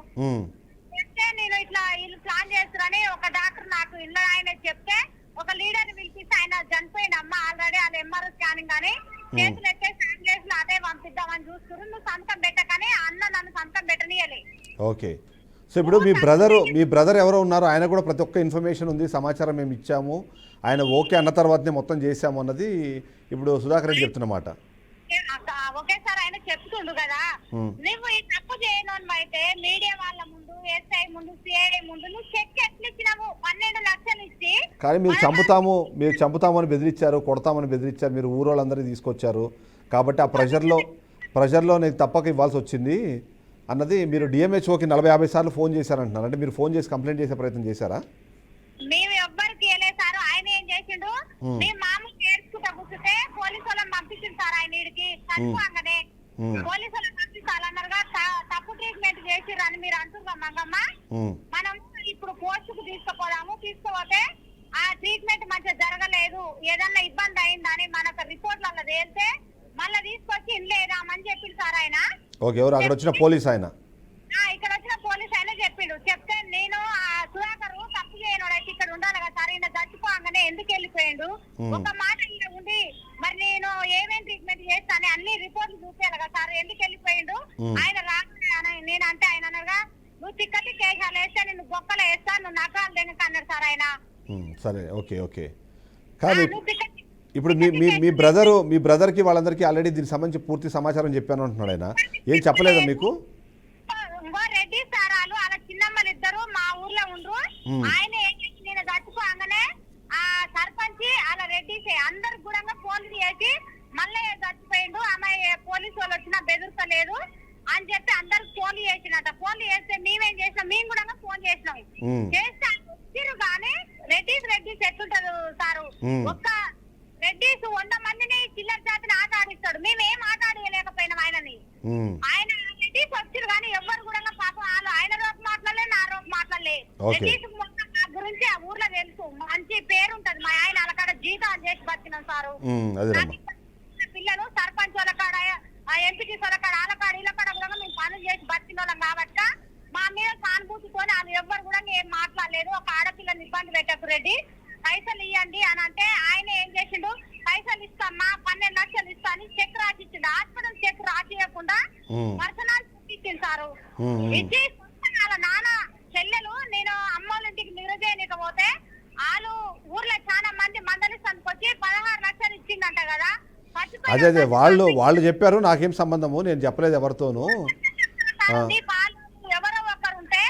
చెప్తే నేను ఇట్లా వీళ్ళు ప్లాన్ చేస్తారని ఒక డాక్టర్ నాకు ఇళ్ళ ఆయన చెప్తే ఒక లీడర్ ని పిలిపిస్తే ఆయన చనిపోయింది అమ్మ ఆల్రెడీ, వాళ్ళ ఎంఆర్ఓ స్కానింగ్ అని చేతులు ఎత్తే శానిటైజర్ అదే పంపిద్దామని చూస్తున్నారు. నువ్వు సంతకం పెట్టకని అన్న నన్ను సంతకం పెట్టనియలే. ఓకే, సో ఇప్పుడు మీ బ్రదర్ ఎవరో ఉన్నారు, ఆయన కూడా ప్రతి ఒక్క ఇన్ఫర్మేషన్ ఉంది, సమాచారం మేము ఇచ్చాము, ఆయన ఓకే అన్న తర్వాతనే మొత్తం చేశాము అన్నది ఇప్పుడు సుధాకర్ రెడ్డి చెప్తున్నమాట. ఓకే సార్, ఆయన చెప్తుండు కదా, నువ్వు ఈ తప్పు చేయను అయితే మీడియా వాళ్ళ ముందు, ఎస్ఐ ముందు, సిఐడి ముందు నువ్వు చెక్ ఎట్లా ఇచ్చినావు 12 లక్షలు ఇచ్చి. కానీ మీరు చంపుతామని బెదిరించారు, కొడతామని బెదిరించారు, మీరు ఊరోళ్ళందరినీ తీసుకొచ్చారు కాబట్టి ఆ ప్రెషర్లో నేను తప్పక ఇవ్వాల్సి వచ్చింది అన్నది. మీరు డిఎంహెచ్ఓకి 40-50 సార్లు ఫోన్ చేశారంటున్నారు, అంటే మీరు ఫోన్ చేసి కంప్లైంట్ చేసే ప్రయత్నం చేశారా? మేము ఎవ్వరికి వెళ్ళేసారు. ఆయన ఏం చేసిండు, మేము మామూలు నేర్చుకుంటా కూర్చుంటే పోలీసు వాళ్ళని పంపించింది సార్. ఆయన ఇడికి చనిపోగానే పోలీసు వాళ్ళని పంపించాలన్నారుగా, తప్పు ట్రీట్మెంట్ చేసిర్రు అని మీరు అంటున్నాం మంగమ్మ. మనం ఇప్పుడు పోస్టుకు తీసుకుపోతే ఆ ట్రీట్మెంట్ మంచిగా జరగలేదు, ఏదన్నా ఇబ్బంది అయిందని మనకు రిపోర్ట్లలో తేలితే మళ్ళీ తీసుకొచ్చి ఇన్లేదామని చెప్పిండు సార్ ఆయన. ఓకే, ఎవరు అక్కడ వచ్చిన పోలీస్ ఆయన? ఇక్కడ వచ్చిన పోలీస్ ఆయన చెప్పిండు. చెప్తే నేను సుధాకర్ తప్పు చేయనోడైతే ఇక్కడ ఉండాలి కదా సార్, ఈయన చచ్చిపోగానే ఎందుకు వెళ్ళిపోయిండు, ఒక మాట ఈయన ఉండి మరి నేను ఏమేమి ట్రీట్మెంట్ చేస్తాను అన్ని రిపోర్ట్లు చూసేయాలి కదా సార్, ఎందుకు వెళ్ళిపోయిండు ఆయన రాకుండా. నేనంటే ఆయన అనగా, నువ్వు తిక్కటి కేశాలు వేస్తే నేను బొక్కలు వేస్తా, నువ్వు నకాలు దేనికి అన్నాడు సార్ ఆయన. సరే, ఓకే. కానీ ఇప్పుడు మీ బ్రదర్కి వాళ్ళందరికీ ఆల్రెడీ దీనికి సంబంధించి పూర్తి సమాచారం చెప్పాను అంటున్నాడు ఆయన, ఏం చెప్పలేదా మీకు? రెడ్డి సార్ వాళ్ళు అలా చిన్నమ్మలు ఇద్దరు మా ఊర్లో ఉండ్రు. ఆయన నేను చచ్చిపోగానే ఆ సర్పంచ్ అలా రెడ్డి అందరు కూడా ఫోన్లు చేసి మళ్ళీ చచ్చిపోయిండు, అమ్మాయి పోలీసు వాళ్ళు వచ్చినా బెదుర్తలేదు అని చెప్పి అందరికి ఫోన్లు చేసినట్ట. ఫోన్లు చేస్తే మేమేం చేసినాం, మేము కూడా ఫోన్ చేసినాం. చేస్తే వచ్చిరు కానీ రెడ్డి ఎట్లుంటారు సారు, ఒక్క రెడ్డిస్ 100 మందిని చిల్లర జాతిని ఆట ఆడిస్తాడు, మేమేం ఆట ఆడలేకపోయినాం ఆయనని. ఆయన రెడ్డిస్ వచ్చారు కానీ ఎవరు కూడా పాపం వాళ్ళు ఆయన రోజు మాట్లాడలే, నా రోజు మాట్లాడలే. రెడ్డిస్ మొత్తం నా గురించి ఆ ఊర్లో తెలుసు, మంచి పేరు ఉంటది. మా ఆయన అక్కడ జీతాలు చేసి బతికినాం సారు. పిల్లలు సర్పంచ్ ఆ ఎంపీటీ సొరకాడ ఆలకాడ ఇలకాడ కూడా మేము పనులు చేసి బతికిన వాళ్ళం కాబట్టి మా మీద సానుభూతితోనే వాళ్ళు ఎవ్వరు కూడా ఏం మాట్లాడలేదు. ఒక ఆడపిల్లని ఇబ్బంది పెట్టకు రెడ్డి, పైసలు ఇవ్వండి అని అంటే ఆయన ఏం చేసిండు, పైసలు ఇస్తామ్మా 12 లక్షలు ఇస్తా అని చెక్ రాసిచ్చిండు. హాస్పిటల్ చెక్ రాసియకుండా పర్సనల్ చెక్ ఇచ్చింది సారు. ఇచ్చి వాళ్ళ నాన్న చెల్లెలు నేను అమ్మోళ్ళ ఇంటికి నిరజేయనికపోతే వాళ్ళు ఊర్లో చాలా మంది మందలిస్తానికి వచ్చి 16 లక్షలు ఇచ్చిందంట కదా. అదే అదే వాళ్ళు చెప్పారు, నాకేం సంబంధము, నేను చెప్పలేదు ఎవరితోనూ. ఎవరో ఒకరు ఉంటే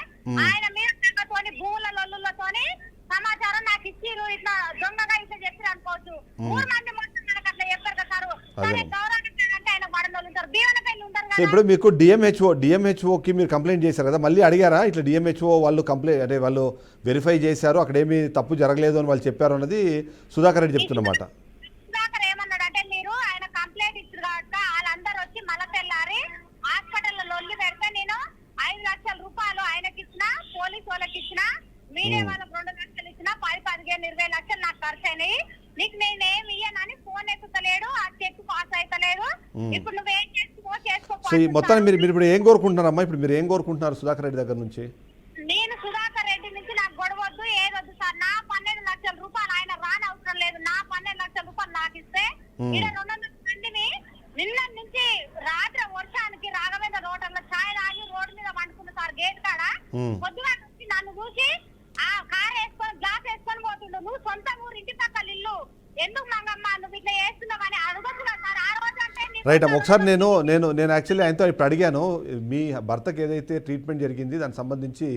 ఆయన మీద తగ్గతోని భూముల లొల్లులతోని సమాచారం నాకు ఇచ్చిరు, ఇట్లా దొంగగా ఇట్లా చెప్పి అనుకోవచ్చు. 3 మంది మొత్తం మనకు అట్లా చెప్పారు కదా సార్. గౌరవం ఆయన వడలు ఉంటారు, బీవనపల్లి ఉంటారు సో కదా. ఇప్పుడు మీకు డిఎంహెచ్ఓకి మీరు కంప్లైంట్ చేశారు కదా, మళ్ళీ అడిగారా ఇట్లా డిఎంహెచ్ఓ వాళ్ళు కంప్లైంట్ అంటే వాళ్ళు వెరిఫై చేశారు, అక్కడ ఏమీ తప్పు జరగలేదు అని వాళ్ళు చెప్పారు అన్నది సుధాకర్ రెడ్డి చెప్తున్నమాట. సుధాకర్ ఏమన్నాడంటే మీరు ఆయన కంప్లైంట్ ఇచ్చారు కాబట్టి వాళ్ళందరూ వచ్చి మళ్ళా తెల్లారి హాస్పిటల్లో లొల్లి పెడితే నేను 5 లక్షల రూపాయలు ఆయనకి ఇచ్చిన, పోలీసు వాళ్ళకి ఇచ్చిన, మీడియా వాళ్ళకి 2 లక్షలు ఇచ్చిన, 10, 15, 20 లక్షలు నాకు ఖర్చు అయినాయి, నీకు నేనేమి ఇయ్యనని ఫోన్ ఎత్తుతలేడు, ఆ చెక్ పాస్ అయితలేదు, ఇప్పుడు నువ్వేం చేసుకో సో ఈ మొత్తాన్ని మీరు ఇప్పుడు ఏం కోరుకుంటున్నారమ్మా? ఇప్పుడు మీరు ఏం కోరుకుంటున్నారు సుధాకర్ రెడ్డి దగ్గర నుంచి? నేను సుధాకర్ రెడ్డి నుంచి నాకు గొడవద్దు, ఏదొద్దు సార్. నా 12 లక్షల రూపాయలు ఆయన రాని అవసరం లేదు. నా 12 లక్షల రూపాయలు నాకు ఇస్తే ఈడ 200 మందిని నిన్న నుంచి రాత్రి వర్షానికి రాఘవేంద్ర హోటల్లో ఛాయ్ తాగి రోడ్డు మీద పండుకున్న సార్ గేట్ కాడ. పొద్దుగా నుంచి నన్ను చూసి ఆ కార్ వేసుకొని గ్లాస్ వేసుకొని పోతుండు. నువ్వు సొంత ఊరు ఇంటి పక్కల ఇల్లు ఎందుకు మంగమ్మ నువ్వు ఇట్లా చేస్తున్నావని అడుగుతున్నా సార్. ఆ రోజు అంటే రైట్ అమ్మ, ఒకసారి నేను యాక్చువల్లీ ఆయనతో ఇప్పుడు అడిగాను, మీ భర్తకి ఏదైతే ట్రీట్మెంట్ జరిగింది దానికి సంబంధించి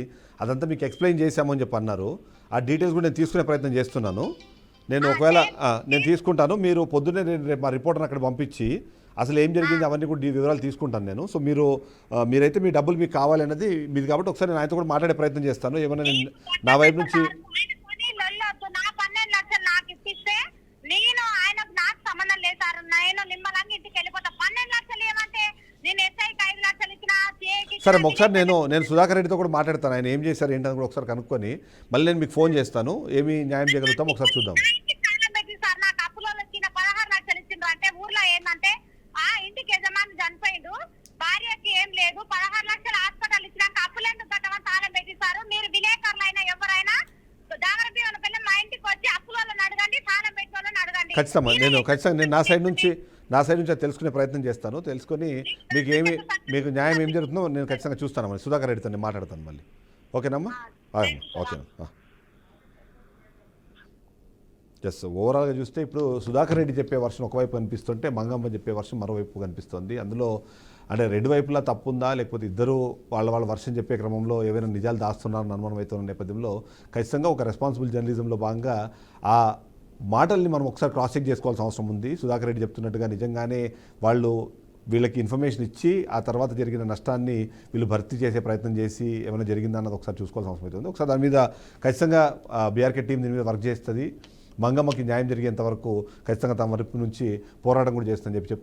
అదంతా మీకు ఎక్స్ప్లెయిన్ చేశామని చెప్పి అన్నారు. ఆ డీటెయిల్స్ కూడా నేను తీసుకునే ప్రయత్నం చేస్తున్నాను. నేను ఒకవేళ నేను తీసుకుంటాను, మీరు పొద్దున్నే రేపు మా రిపోర్టర్ని అక్కడ పంపించి అసలు ఏం జరిగింది అవన్నీ కూడా వివరాలు తీసుకుంటాను నేను. సో మీరైతే మీ డబ్బులు మీకు కావాలన్నది మీది కాబట్టి ఒకసారి నేను ఆయనతో కూడా మాట్లాడే ప్రయత్నం చేస్తాను. ఏమన్నా నేను నా వైపు నుంచి నా 12 లక్షలు నాకు ఇప్పిస్తే నేను ఆయనకు నాకు సంబంధం లేదు సార్. నేను నిమ్మలంగా ఇంటికి వెళ్ళిపోతా. 12 లక్షలు ఏమంటే నేను ఎస్ఐకి 5 లక్షలు ఇచ్చిన, సిఐకి. సరే ఒకసారి నేను సుధాకర్ రెడ్డితో కూడా మాట్లాడతాను, ఆయన ఏం చేశారు ఏంటని కూడా ఒకసారి కనుక్కొని మళ్ళీ నేను మీకు ఫోన్ చేస్తాను. ఏమి న్యాయం చేయగలుగుతాం ఒకసారి చూద్దాం. సార్ నాకు అప్పులో వచ్చిన 16 లక్షలు ఇచ్చిండ్రు అంటే ఊర్లో ఏంటంటే ఆ ఇంటికి యజమాని చనిపోయిండు, భార్యకి ఏం లేదు, 16 లక్షలు హాస్పిటల్ ఇచ్చినాక అప్పులెందుకు కట్టమని తాళం పెట్టిస్తారు. మీరు విలేకరులైనా ఎవరైనా దాగరబీవన పిల్ల మా ఇంటికి వచ్చి అప్పులను అడగండి, తాళం పెట్టాలని అడగండి. ఖచ్చితంగా నేను నా సైడ్ నుంచి అది తెలుసుకునే ప్రయత్నం చేస్తాను. తెలుసుకొని మీకు న్యాయం ఏం జరుగుతుందో నేను ఖచ్చితంగా చూస్తాను. మళ్ళీ సుధాకర్ రెడ్డితో నేను మాట్లాడతాను మళ్ళీ. ఓకేనమ్మా? ఓకేనా? జస్ట్ ఓవరాల్గా చూస్తే ఇప్పుడు సుధాకర్ రెడ్డి చెప్పే వర్షం ఒకవైపు కనిపిస్తుంటే మంగమ్మ చెప్పే వర్షం మరోవైపు కనిపిస్తుంది. అందులో అంటే 2 వైపులా తప్పు ఉందా, లేకపోతే ఇద్దరు వాళ్ళ వర్షం చెప్పే క్రమంలో ఏవైనా నిజాలు దాస్తున్నారని అనుమానం అవుతున్న నేపథ్యంలో ఖచ్చితంగా ఒక రెస్పాన్సిబుల్ జర్నలిజంలో భాగంగా ఆ మాటల్ని మనం ఒకసారి క్రాస్ చెక్ చేసుకోవాల్సిన అవసరం ఉంది. సుధాకర్ రెడ్డి చెప్తున్నట్టుగా నిజంగానే వాళ్ళు వీళ్ళకి ఇన్ఫర్మేషన్ ఇచ్చి ఆ తర్వాత జరిగిన నష్టాన్ని వీళ్ళు భర్తీ చేసే ప్రయత్నం చేసి ఏమైనా జరిగిందా అన్నది ఒకసారి చూసుకోవాల్సిన అవసరం అవుతుంది. ఒకసారి దాని మీద ఖచ్చితంగా బీఆర్కే టీం దీని మీద వర్క్ చేస్తుంది. మంగమ్మకి న్యాయం జరిగేంత వరకు ఖచ్చితంగా తమ వైపు నుంచి పోరాటం కూడా చేస్తుందని చెప్తూ